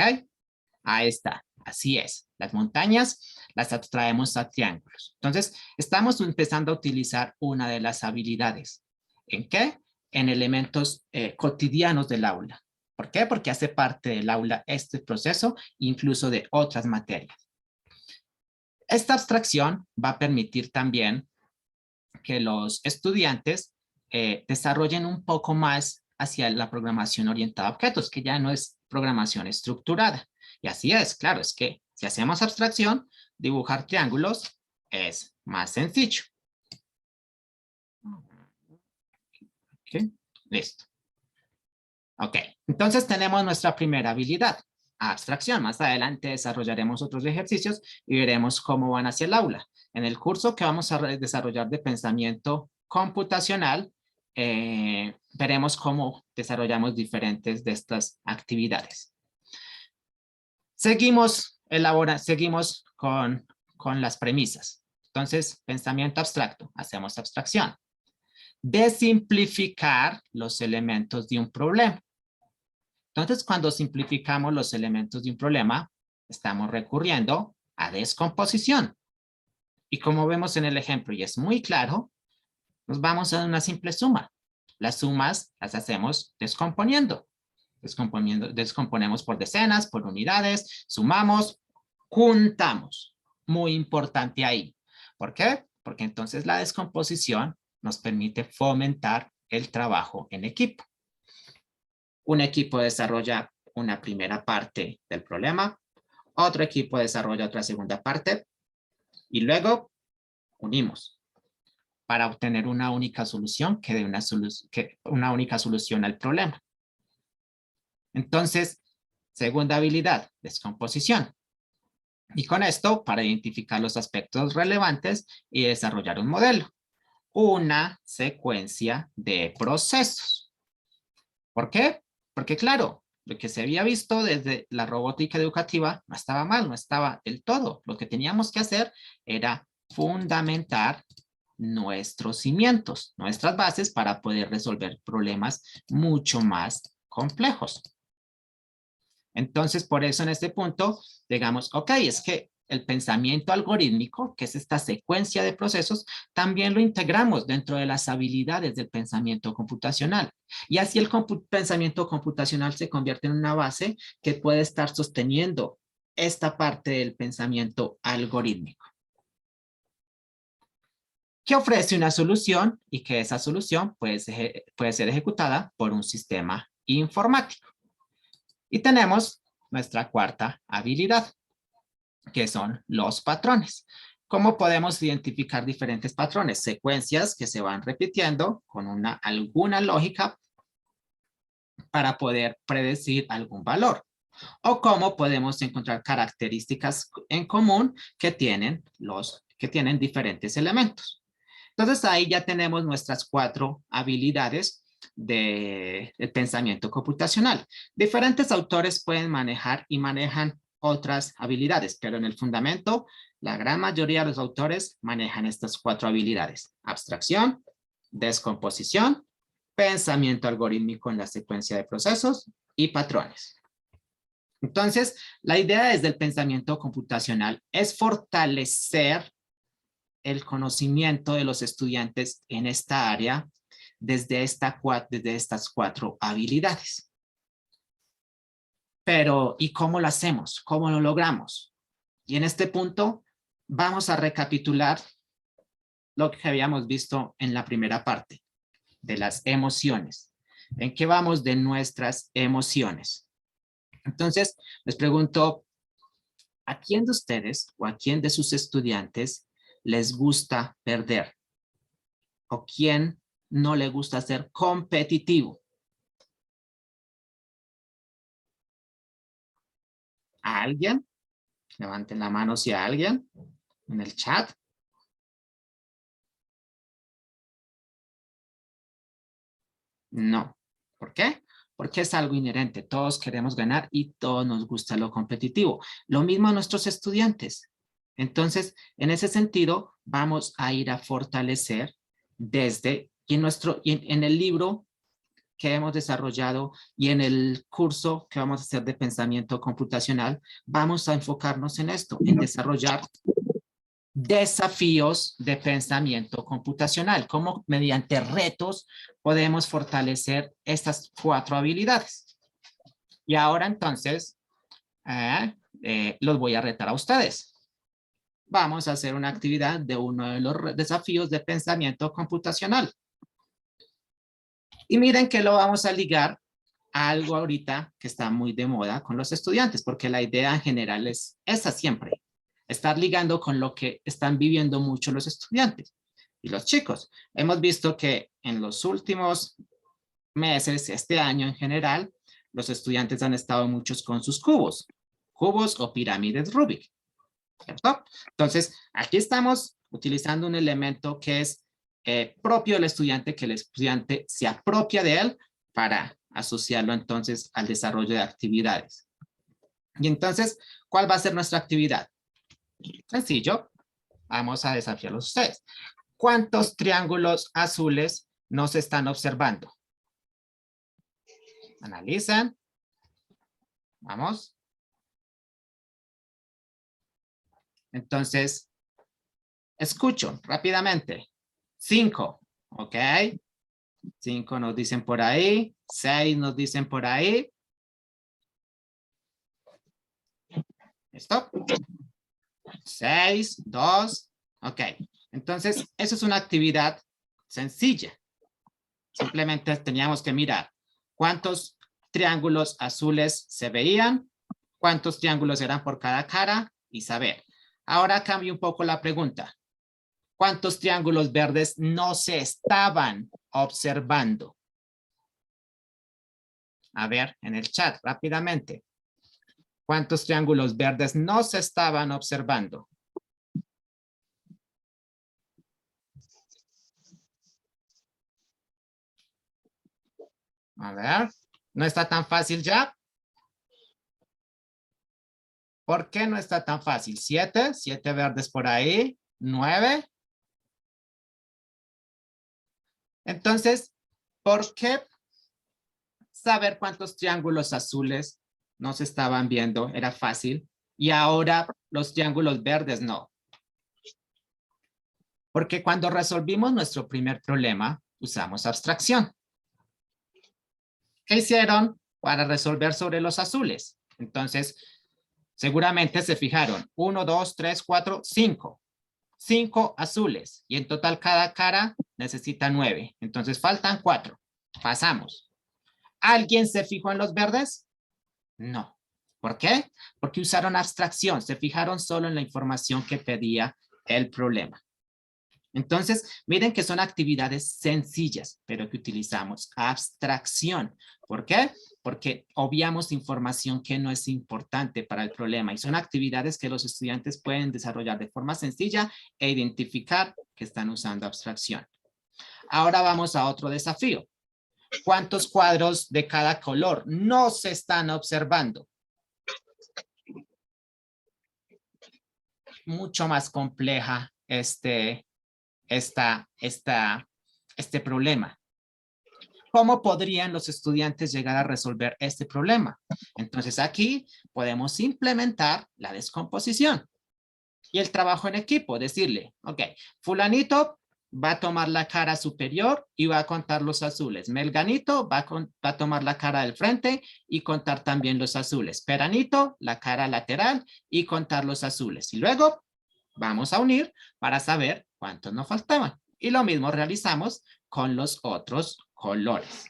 Ahí está, así es. Las montañas las abstraemos a triángulos. Entonces, estamos empezando a utilizar una de las habilidades. ¿En qué? En elementos cotidianos del aula. ¿Por qué? Porque hace parte del aula este proceso, incluso de otras materias. Esta abstracción va a permitir también que los estudiantes desarrollen un poco más hacia la programación orientada a objetos, que ya no es programación estructurada. Y así es, claro, es que si hacemos abstracción, dibujar triángulos es más sencillo. Ok, listo. Ok, entonces tenemos nuestra primera habilidad, abstracción. Más adelante desarrollaremos otros ejercicios y veremos cómo van hacia el aula. En el curso que vamos a desarrollar de pensamiento computacional, veremos cómo desarrollamos diferentes de estas actividades. Seguimos con las premisas. Entonces, pensamiento abstracto, hacemos abstracción. De simplificar los elementos de un problema. Entonces, cuando simplificamos los elementos de un problema, estamos recurriendo a descomposición. Y como vemos en el ejemplo, y es muy claro, nos vamos a una simple suma. Las sumas las hacemos descomponiendo. Descomponemos por decenas, por unidades, sumamos, juntamos. Muy importante ahí. ¿Por qué? Porque entonces la descomposición nos permite fomentar el trabajo en equipo. Un equipo desarrolla una primera parte del problema, otro equipo desarrolla otra segunda parte y luego unimos para obtener una única solución que dé una única solución al problema. Entonces, segunda habilidad, descomposición. Y con esto, para identificar los aspectos relevantes y desarrollar un modelo. Una secuencia de procesos. ¿Por qué? Porque claro, lo que se había visto desde la robótica educativa no estaba mal, no estaba del todo. Lo que teníamos que hacer era fundamentar nuestros cimientos, nuestras bases para poder resolver problemas mucho más complejos. Entonces, por eso en este punto, digamos, ok, es que el pensamiento algorítmico, que es esta secuencia de procesos, también lo integramos dentro de las habilidades del pensamiento computacional. Y así el pensamiento computacional se convierte en una base que puede estar sosteniendo esta parte del pensamiento algorítmico. Que ofrece una solución y que esa solución puede ser ejecutada por un sistema informático. Y tenemos nuestra cuarta habilidad, que son los patrones. ¿Cómo podemos identificar diferentes patrones? Secuencias que se van repitiendo con alguna lógica para poder predecir algún valor. O cómo podemos encontrar características en común que tienen diferentes elementos. Entonces ahí ya tenemos nuestras 4 habilidades del pensamiento computacional. Diferentes autores pueden manejar y manejan otras habilidades, pero en el fundamento, la gran mayoría de los autores manejan estas 4 habilidades: abstracción, descomposición, pensamiento algorítmico en la secuencia de procesos y patrones. Entonces, la idea desde el pensamiento computacional es fortalecer el conocimiento de los estudiantes en esta área desde estas 4 habilidades. Pero, ¿y cómo lo hacemos? ¿Cómo lo logramos? Y en este punto vamos a recapitular lo que habíamos visto en la primera parte de las emociones. ¿En qué vamos de nuestras emociones? Entonces, les pregunto, ¿a quién de ustedes o a quién de sus estudiantes les gusta perder? ¿O quién no le gusta ser competitivo? ¿A alguien? Levanten la mano si a alguien en el chat. No. ¿Por qué? Porque es algo inherente. Todos queremos ganar y todos nos gusta lo competitivo. Lo mismo a nuestros estudiantes. Entonces, en ese sentido, vamos a ir a fortalecer desde, en el libro que hemos desarrollado y en el curso que vamos a hacer de pensamiento computacional, vamos a enfocarnos en esto, en desarrollar desafíos de pensamiento computacional, cómo mediante retos podemos fortalecer estas 4 habilidades. Y ahora entonces los voy a retar a ustedes. Vamos a hacer una actividad de uno de los desafíos de pensamiento computacional. Y miren que lo vamos a ligar a algo ahorita que está muy de moda con los estudiantes, porque la idea en general es esa siempre. Estar ligando con lo que están viviendo mucho los estudiantes y los chicos. Hemos visto que en los últimos meses, este año en general, los estudiantes han estado muchos con sus cubos o pirámides Rubik, ¿cierto? Entonces, aquí estamos utilizando un elemento que es propio del estudiante, que el estudiante se apropia de él para asociarlo entonces al desarrollo de actividades. Y entonces, ¿cuál va a ser nuestra actividad? Sencillo, vamos a desafiarlos ustedes. ¿Cuántos triángulos azules nos están observando? Analizan. Vamos. Entonces, escucho rápidamente. 5, ¿ok? 5 nos dicen por ahí. 6 nos dicen por ahí. ¿Listo? 6, 2, ok. Entonces, eso es una actividad sencilla. Simplemente teníamos que mirar cuántos triángulos azules se veían, cuántos triángulos eran por cada cara y saber. Ahora cambio un poco la pregunta. ¿Cuántos triángulos verdes no se estaban observando? A ver, en el chat, rápidamente. ¿Cuántos triángulos verdes no se estaban observando? A ver, ¿no está tan fácil ya? ¿Por qué no está tan fácil? 7 verdes por ahí, 9. Entonces, ¿por qué saber cuántos triángulos azules no se estaban viendo era fácil y ahora los triángulos verdes no? Porque cuando resolvimos nuestro primer problema, usamos abstracción. ¿Qué hicieron para resolver sobre los azules? Entonces, seguramente se fijaron. 1, 2, 3, 4, 5. 5 azules. Y en total cada cara necesita 9. Entonces faltan 4. Pasamos. ¿Alguien se fijó en los verdes? No. ¿Por qué? Porque usaron abstracción, se fijaron solo en la información que pedía el problema. Entonces, miren que son actividades sencillas, pero que utilizamos abstracción. ¿Por qué? Porque obviamos información que no es importante para el problema y son actividades que los estudiantes pueden desarrollar de forma sencilla e identificar que están usando abstracción. Ahora vamos a otro desafío. ¿Cuántos cuadros de cada color no se están observando? Mucho más compleja este problema. ¿Cómo podrían los estudiantes llegar a resolver este problema? Entonces aquí podemos implementar la descomposición y el trabajo en equipo, decirle, ok, fulanito va a tomar la cara superior y va a contar los azules. Melganito va a tomar la cara del frente y contar también los azules. Peranito, la cara lateral y contar los azules. Y luego vamos a unir para saber cuántos nos faltaban. Y lo mismo realizamos con los otros colores.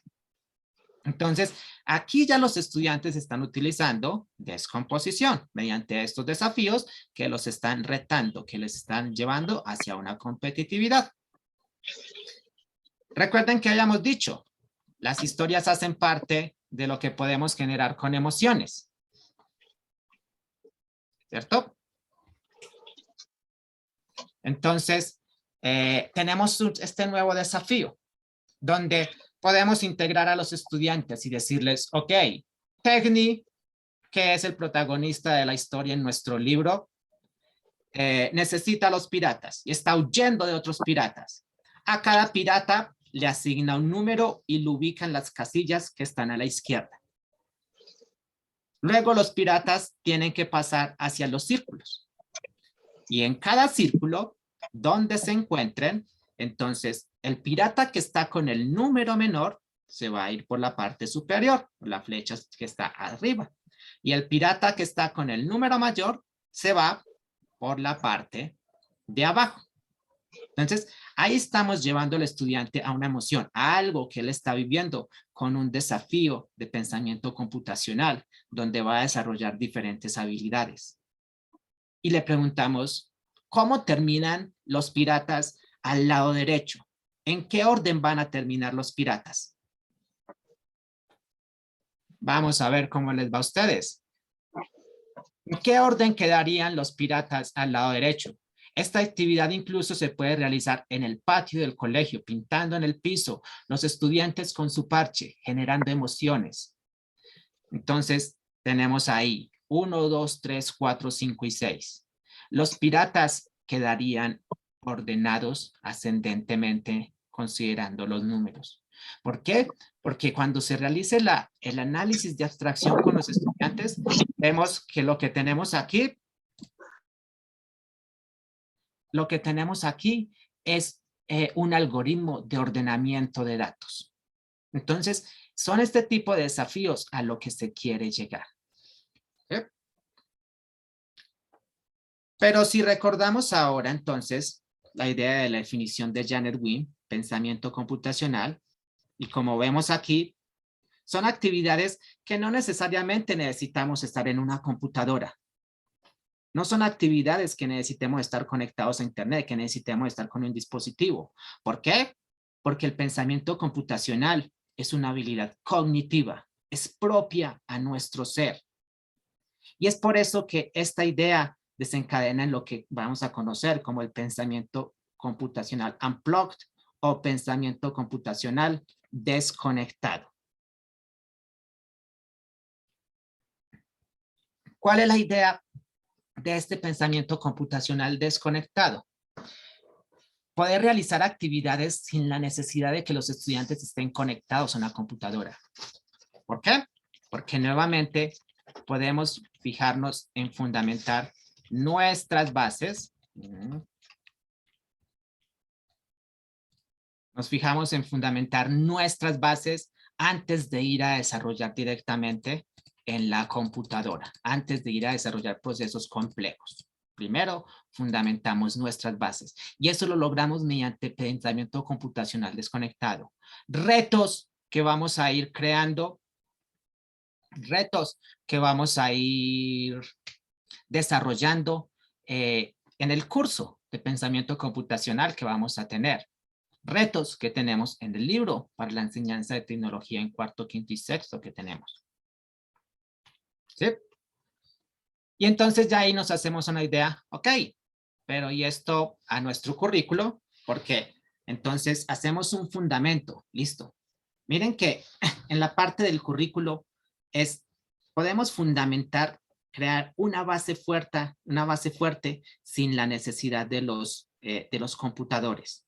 Entonces, aquí ya los estudiantes están utilizando descomposición mediante estos desafíos que los están retando, que les están llevando hacia una competitividad. Recuerden que habíamos dicho, las historias hacen parte de lo que podemos generar con emociones. ¿Cierto? Entonces, tenemos este nuevo desafío, donde podemos integrar a los estudiantes y decirles, ok, Tegni, que es el protagonista de la historia en nuestro libro, necesita a los piratas y está huyendo de otros piratas. A cada pirata le asigna un número y lo ubica en las casillas que están a la izquierda. Luego los piratas tienen que pasar hacia los círculos. Y en cada círculo, donde se encuentren, entonces el pirata que está con el número menor se va a ir por la parte superior, por la flecha que está arriba. Y el pirata que está con el número mayor se va por la parte de abajo. Entonces, ahí estamos llevando al estudiante a una emoción, a algo que él está viviendo con un desafío de pensamiento computacional, donde va a desarrollar diferentes habilidades. Y le preguntamos, ¿cómo terminan los piratas al lado derecho? ¿En qué orden van a terminar los piratas? Vamos a ver cómo les va a ustedes. ¿En qué orden quedarían los piratas al lado derecho? Esta actividad incluso se puede realizar en el patio del colegio, pintando en el piso, los estudiantes con su parche, generando emociones. Entonces, tenemos ahí 1, 2, 3, 4, 5 y 6. Los piratas quedarían ordenados ascendentemente considerando los números. ¿Por qué? Porque cuando se realice el análisis de abstracción con los estudiantes, vemos que lo que tenemos aquí es un algoritmo de ordenamiento de datos. Entonces, son este tipo de desafíos a lo que se quiere llegar. ¿Sí? Pero si recordamos ahora, entonces, la idea de la definición de Janet Wynne, pensamiento computacional, y como vemos aquí, son actividades que no necesariamente necesitamos estar en una computadora. No son actividades que necesitemos estar conectados a internet, que necesitemos estar con un dispositivo. ¿Por qué? Porque el pensamiento computacional es una habilidad cognitiva, es propia a nuestro ser. Y es por eso que esta idea desencadena en lo que vamos a conocer como el pensamiento computacional unplugged o pensamiento computacional desconectado. ¿Cuál es la idea de este pensamiento computacional desconectado? Poder realizar actividades sin la necesidad de que los estudiantes estén conectados a una computadora. ¿Por qué? Porque nuevamente podemos fijarnos en fundamentar nuestras bases. Nos fijamos en fundamentar nuestras bases antes de ir a desarrollar directamente en la computadora, antes de ir a desarrollar procesos complejos. Primero, fundamentamos nuestras bases y eso lo logramos mediante pensamiento computacional desconectado. Retos que vamos a ir creando retos que vamos a ir desarrollando en el curso de pensamiento computacional que vamos a tener. Retos que tenemos en el libro para la enseñanza de tecnología en cuarto, quinto y sexto que tenemos. ¿Sí? Y entonces ya ahí nos hacemos una idea, ok, pero ¿y esto a nuestro currículo? ¿Por qué? Entonces hacemos un fundamento, listo. Miren que en la parte del currículo podemos fundamentar, crear una base fuerte sin la necesidad de los computadores.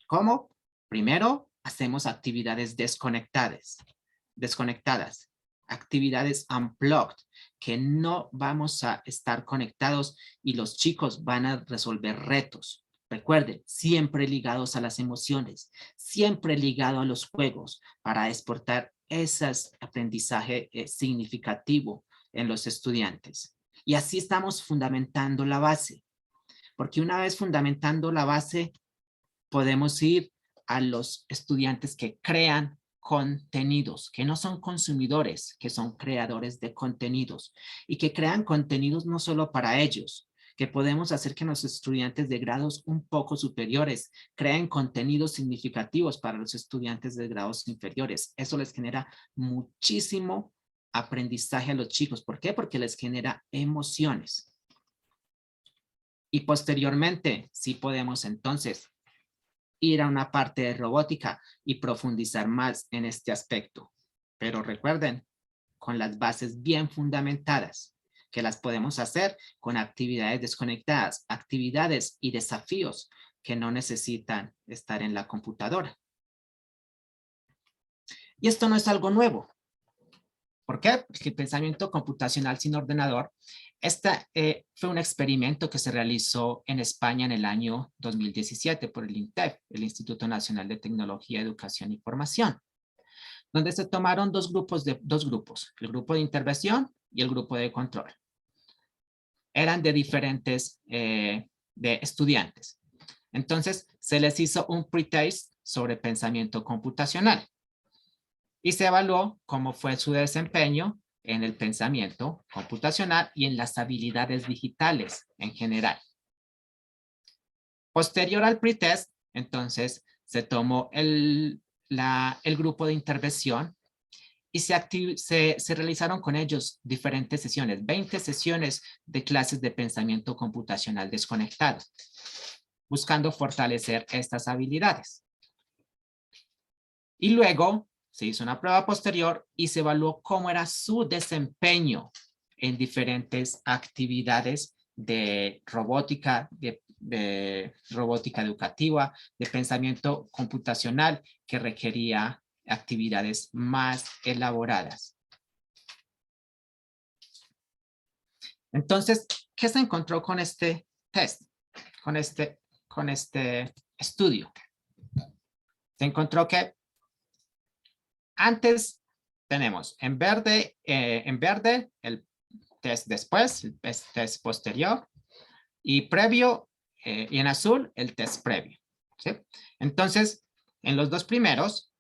¿Cómo? Primero, hacemos actividades desconectadas, actividades unplugged, que no vamos a estar conectados y los chicos van a resolver retos. Recuerden, siempre ligados a las emociones, siempre ligado a los juegos para exportar ese aprendizaje significativo en los estudiantes. Y así estamos fundamentando la base, porque una vez fundamentando la base, podemos ir a los estudiantes que crean contenidos, que no son consumidores, que son creadores de contenidos y que crean contenidos no solo para ellos, que podemos hacer que los estudiantes de grados un poco superiores creen contenidos significativos para los estudiantes de grados inferiores. Eso les genera muchísimo aprendizaje a los chicos. ¿Por qué? Porque les genera emociones. Y posteriormente, sí podemos entonces ir a una parte de robótica y profundizar más en este aspecto. Pero recuerden, con las bases bien fundamentadas, que las podemos hacer con actividades desconectadas, actividades y desafíos que no necesitan estar en la computadora. Y esto no es algo nuevo. ¿Por qué? Porque el pensamiento computacional sin ordenador, fue un experimento que se realizó en España en el año 2017 por el INTEF, el Instituto Nacional de Tecnología, Educación y Formación, donde se tomaron dos grupos, el grupo de intervención y el grupo de control. Eran de diferentes de estudiantes. Entonces, se les hizo un pretest sobre pensamiento computacional y se evaluó cómo fue su desempeño en el pensamiento computacional y en las habilidades digitales en general. Posterior al pretest, entonces, se tomó el grupo de intervención y se realizaron con ellos diferentes sesiones, 20 sesiones de clases de pensamiento computacional desconectado, buscando fortalecer estas habilidades. Y luego se hizo una prueba posterior y se evaluó cómo era su desempeño en diferentes actividades de robótica, de robótica educativa, de pensamiento computacional que requería actividades más elaboradas. Entonces, ¿qué se encontró con este test? Con este estudio. Se encontró que antes tenemos en verde el test después, el test posterior, y previo, y en azul el test previo. ¿Sí? Entonces, en los dos primeros,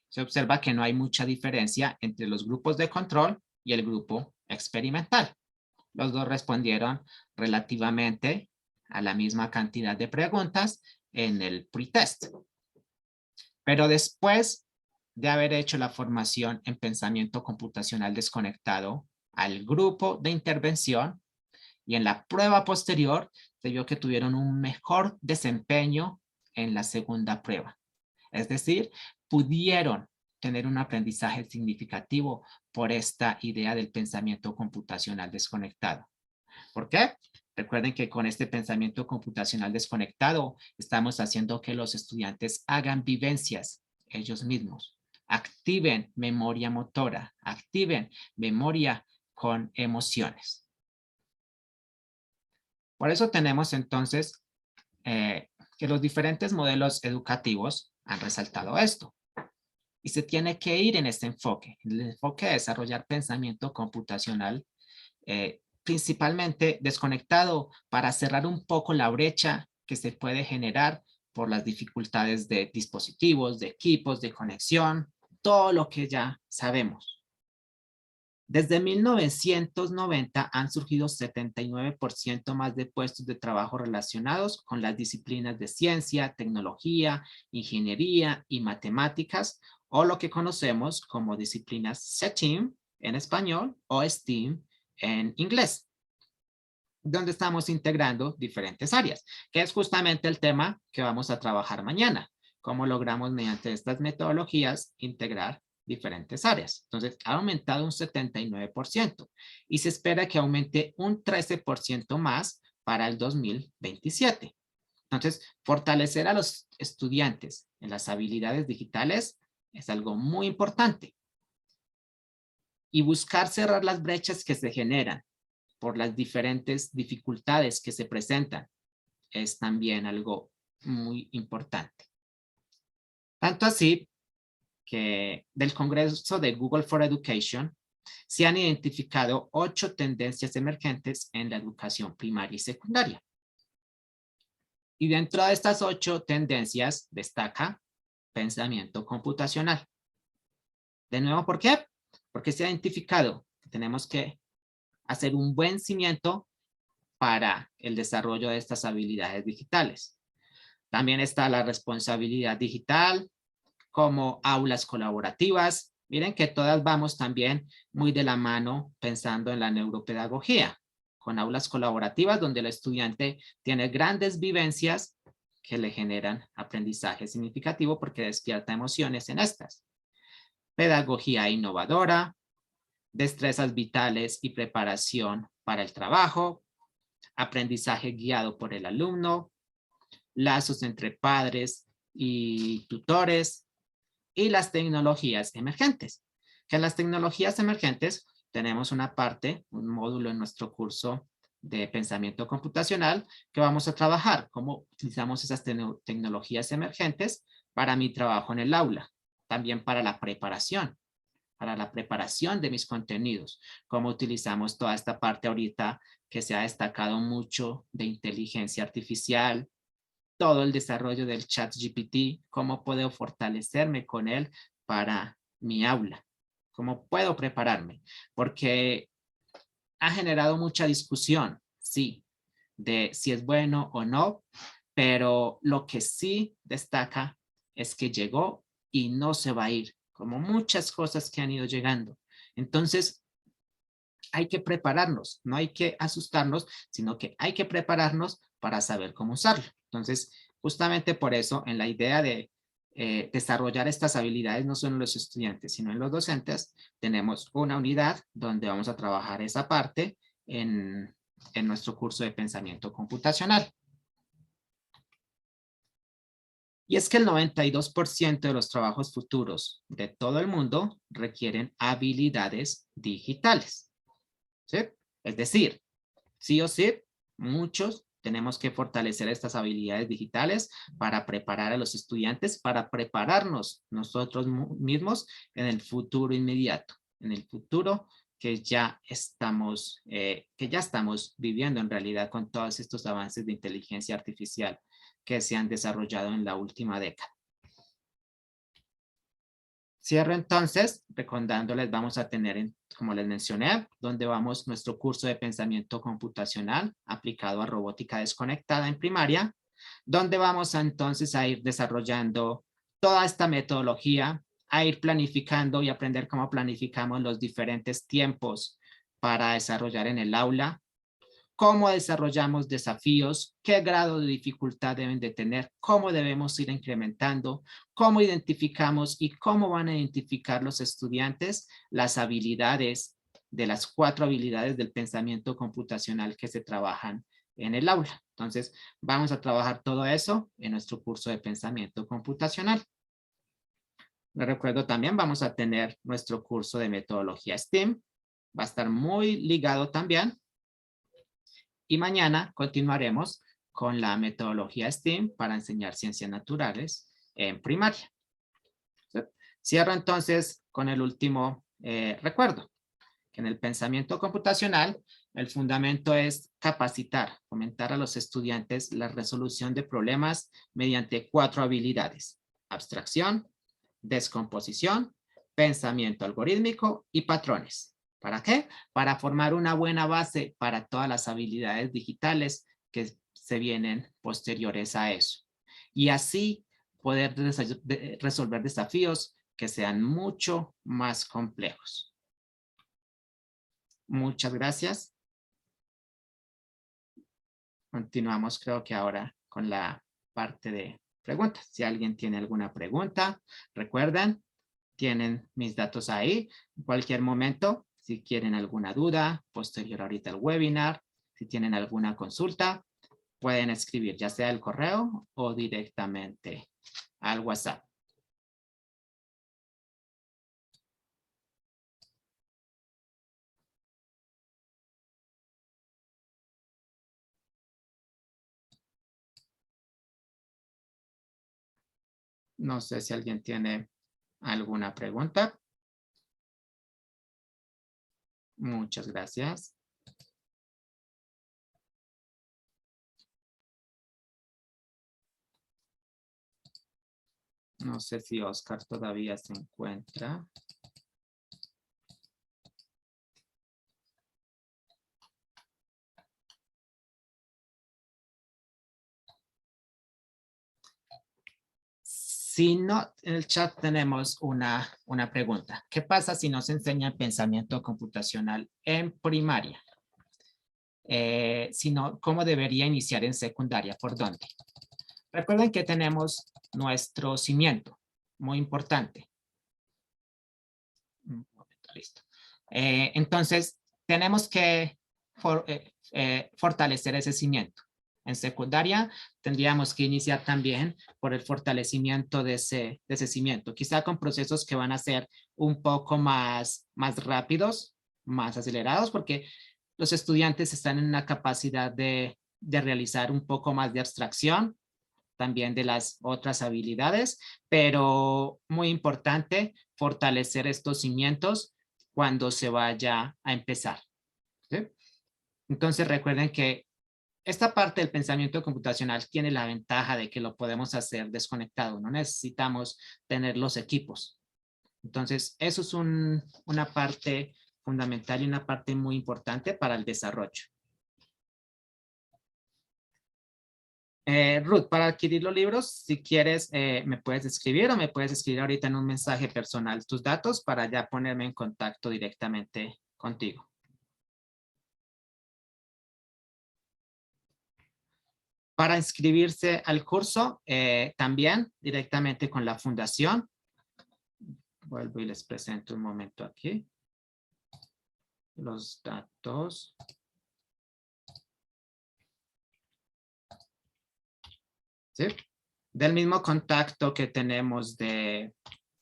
se observa que no hay mucha diferencia entre los grupos de control y el grupo experimental. Los dos respondieron relativamente a la misma cantidad de preguntas en el pretest. Pero después de haber hecho la formación en pensamiento computacional desconectado al grupo de intervención y en la prueba posterior, se vio que tuvieron un mejor desempeño en la segunda prueba. Es decir, pudieron tener un aprendizaje significativo por esta idea del pensamiento computacional desconectado. ¿Por qué? Recuerden que con este pensamiento computacional desconectado estamos haciendo que los estudiantes hagan vivencias ellos mismos, activen memoria motora, activen memoria con emociones. Por eso tenemos entonces que los diferentes modelos educativos han resaltado esto. Y se tiene que ir en este enfoque, el enfoque de desarrollar pensamiento computacional principalmente desconectado para cerrar un poco la brecha que se puede generar por las dificultades de dispositivos, de equipos, de conexión, todo lo que ya sabemos. Desde 1990 han surgido 79% más de puestos de trabajo relacionados con las disciplinas de ciencia, tecnología, ingeniería y matemáticas, o lo que conocemos como disciplinas STEM en español o STEAM en inglés, donde estamos integrando diferentes áreas, que es justamente el tema que vamos a trabajar mañana. Cómo logramos mediante estas metodologías integrar diferentes áreas. Entonces, ha aumentado un 79% y se espera que aumente un 13% más para el 2027. Entonces, fortalecer a los estudiantes en las habilidades digitales es algo muy importante. Y buscar cerrar las brechas que se generan por las diferentes dificultades que se presentan es también algo muy importante. Tanto así que del Congreso de Google for Education se han identificado 8 tendencias emergentes en la educación primaria y secundaria. Y dentro de estas 8 tendencias destaca pensamiento computacional. De nuevo, ¿por qué? Porque se ha identificado que tenemos que hacer un buen cimiento para el desarrollo de estas habilidades digitales. También está la responsabilidad digital, como aulas colaborativas. Miren que todas vamos también muy de la mano pensando en la neuropedagogía, con aulas colaborativas donde el estudiante tiene grandes vivencias que le generan aprendizaje significativo porque despierta emociones en estas. Pedagogía innovadora, destrezas vitales y preparación para el trabajo, aprendizaje guiado por el alumno, lazos entre padres y tutores, y las tecnologías emergentes. Que en las tecnologías emergentes tenemos una parte, un módulo en nuestro curso de pensamiento computacional que vamos a trabajar, cómo utilizamos esas tecnologías emergentes para mi trabajo en el aula, también para la preparación de mis contenidos, cómo utilizamos toda esta parte ahorita que se ha destacado mucho de inteligencia artificial, todo el desarrollo del ChatGPT, cómo puedo fortalecerme con él para mi aula, cómo puedo prepararme, porque ha generado mucha discusión, sí, de si es bueno o no, pero lo que sí destaca es que llegó y no se va a ir, como muchas cosas que han ido llegando. Entonces, hay que prepararnos, no hay que asustarnos, sino que hay que prepararnos para saber cómo usarlo. Entonces, justamente por eso, en la idea de desarrollar estas habilidades, no solo en los estudiantes, sino en los docentes, tenemos una unidad donde vamos a trabajar esa parte en nuestro curso de pensamiento computacional. Y es que el 92% de los trabajos futuros de todo el mundo requieren habilidades digitales. ¿Sí? Es decir, sí o sí, muchos tenemos que fortalecer estas habilidades digitales para preparar a los estudiantes, para prepararnos nosotros mismos en el futuro inmediato, en el futuro que ya estamos viviendo en realidad con todos estos avances de inteligencia artificial que se han desarrollado en la última década. Cierro entonces, recordándoles, vamos a tener, como les mencioné, donde vamos nuestro curso de pensamiento computacional aplicado a robótica desconectada en primaria, donde vamos entonces a ir desarrollando toda esta metodología, a ir planificando y aprender cómo planificamos los diferentes tiempos para desarrollar en el aula, cómo desarrollamos desafíos, qué grado de dificultad deben de tener, cómo debemos ir incrementando, cómo identificamos y cómo van a identificar los estudiantes las habilidades de las 4 habilidades del pensamiento computacional que se trabajan en el aula. Entonces, vamos a trabajar todo eso en nuestro curso de pensamiento computacional. Les recuerdo también, vamos a tener nuestro curso de metodología STEAM. Va a estar muy ligado también. Y mañana continuaremos con la metodología STEAM para enseñar ciencias naturales en primaria. Cierro entonces con el último recuerdo, que en el pensamiento computacional el fundamento es capacitar, fomentar a los estudiantes la resolución de problemas mediante 4 habilidades: abstracción, descomposición, pensamiento algorítmico y patrones. ¿Para qué? Para formar una buena base para todas las habilidades digitales que se vienen posteriores a eso. Y así poder resolver desafíos que sean mucho más complejos. Muchas gracias. Continuamos, creo que ahora con la parte de preguntas. Si alguien tiene alguna pregunta, recuerden, tienen mis datos ahí. En cualquier momento, si quieren alguna duda, posterior ahorita al webinar, si tienen alguna consulta, pueden escribir ya sea el correo o directamente al WhatsApp. No sé si alguien tiene alguna pregunta. Muchas gracias. No sé si Oscar todavía se encuentra. Si no, en el chat tenemos una pregunta. ¿Qué pasa si no se enseña pensamiento computacional en primaria? ¿Cómo debería iniciar en secundaria? ¿Por dónde? Recuerden que tenemos nuestro cimiento, muy importante. Un momento, listo. Entonces, tenemos que fortalecer ese cimiento. En secundaria tendríamos que iniciar también por el fortalecimiento de ese cimiento, quizá con procesos que van a ser un poco más rápidos, más acelerados, porque los estudiantes están en una capacidad de realizar un poco más de abstracción, también de las otras habilidades, pero muy importante fortalecer estos cimientos cuando se vaya a empezar. ¿Sí? Entonces recuerden que esta parte del pensamiento computacional tiene la ventaja de que lo podemos hacer desconectado, no necesitamos tener los equipos. Entonces, eso es una parte fundamental y una parte muy importante para el desarrollo. Ruth, para adquirir los libros, si quieres, me puedes escribir o me puedes escribir ahorita en un mensaje personal tus datos para ya ponerme en contacto directamente contigo. Para inscribirse al curso, también directamente con la fundación. Vuelvo y les presento un momento aquí. Los datos. ¿Sí? Del mismo contacto que tenemos de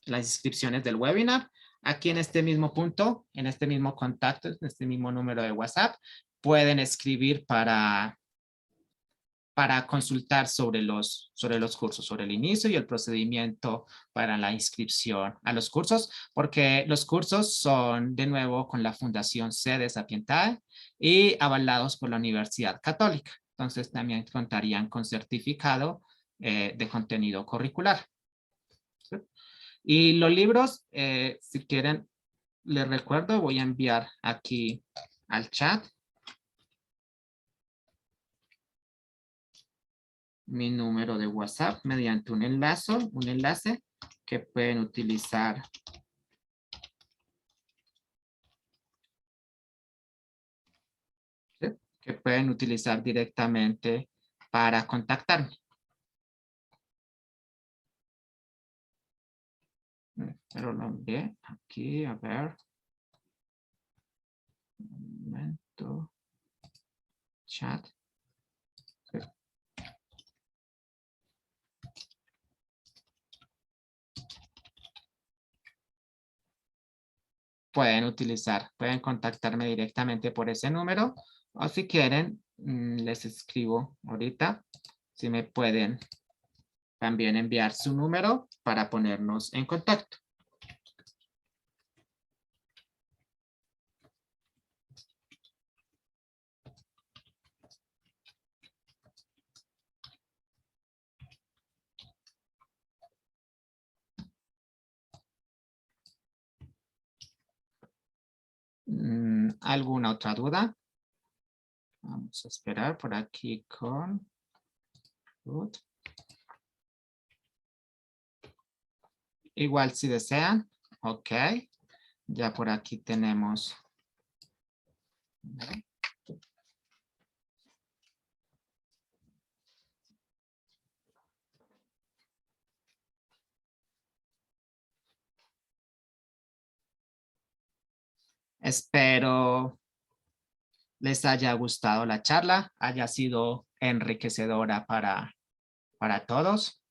las inscripciones del webinar. Aquí en este mismo punto, en este mismo contacto, en este mismo número de WhatsApp, pueden escribir para consultar sobre los cursos, sobre el inicio y el procedimiento para la inscripción a los cursos, porque los cursos son de nuevo con la Fundación Sede Sapientae y avalados por la Universidad Católica. Entonces también contarían con certificado de contenido curricular. ¿Sí? Y los libros, si quieren, les recuerdo, voy a enviar aquí al chat mi número de WhatsApp mediante un enlace que pueden utilizar. ¿Sí? Que pueden utilizar directamente para contactarme. Pero lo envié aquí, a ver. Un momento. Chat. Sí. Pueden contactarme directamente por ese número o si quieren, les escribo ahorita si me pueden también enviar su número para ponernos en contacto. ¿Alguna otra duda? Vamos a esperar por aquí con Ruth. Igual si desean. Ok. Ya por aquí tenemos. Espero les haya gustado la charla, haya sido enriquecedora para todos.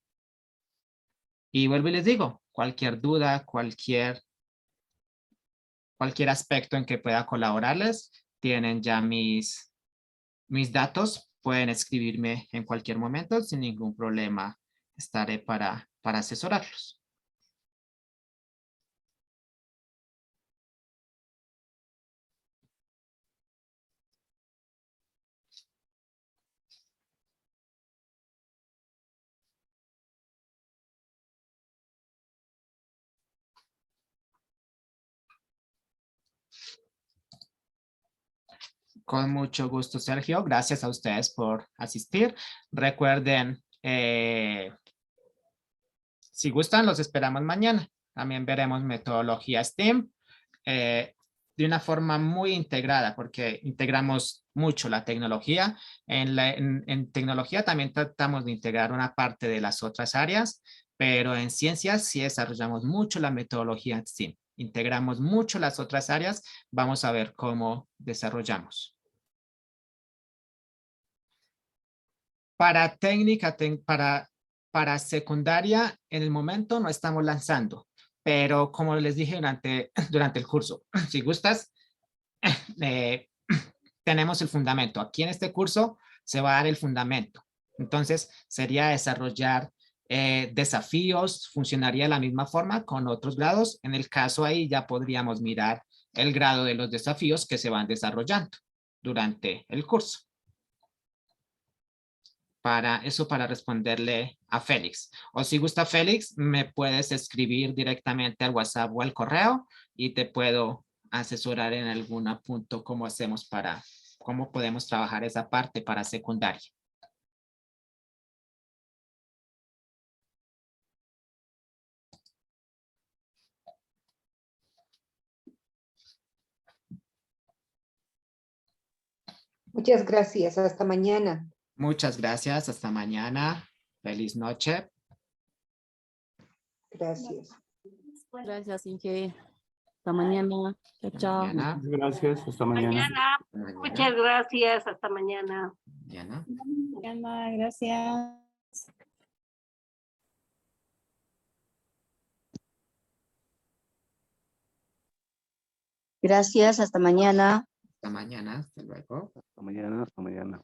Y vuelvo y les digo, cualquier duda, cualquier aspecto en que pueda colaborarles, tienen ya mis datos, pueden escribirme en cualquier momento, sin ningún problema, estaré para asesorarlos. Con mucho gusto, Sergio. Gracias a ustedes por asistir. Recuerden, si gustan, los esperamos mañana. También veremos metodología STEAM de una forma muy integrada, porque integramos mucho la tecnología. En tecnología también tratamos de integrar una parte de las otras áreas, pero en ciencias sí desarrollamos mucho la metodología STEAM. Integramos mucho las otras áreas. Vamos a ver cómo desarrollamos. Para técnica, para secundaria, en el momento no estamos lanzando, pero como les dije durante el curso, si gustas, tenemos el fundamento. Aquí en este curso se va a dar el fundamento. Entonces, sería desarrollar desafíos, funcionaría de la misma forma con otros grados. En el caso ahí ya podríamos mirar el grado de los desafíos que se van desarrollando durante el curso. Para responderle a Félix. O si gusta Félix, me puedes escribir directamente al WhatsApp o al correo y te puedo asesorar en algún punto cómo podemos trabajar esa parte para secundaria. Muchas gracias. Hasta mañana. Muchas gracias. Hasta mañana. Feliz noche. Gracias. Gracias, Inge. Hasta mañana. Chao, chao. Mañana. Gracias, hasta mañana. Muchas gracias, hasta mañana. Mañana. Mañana, gracias. Gracias, hasta mañana. Hasta mañana. Hasta luego. Hasta mañana, hasta mañana.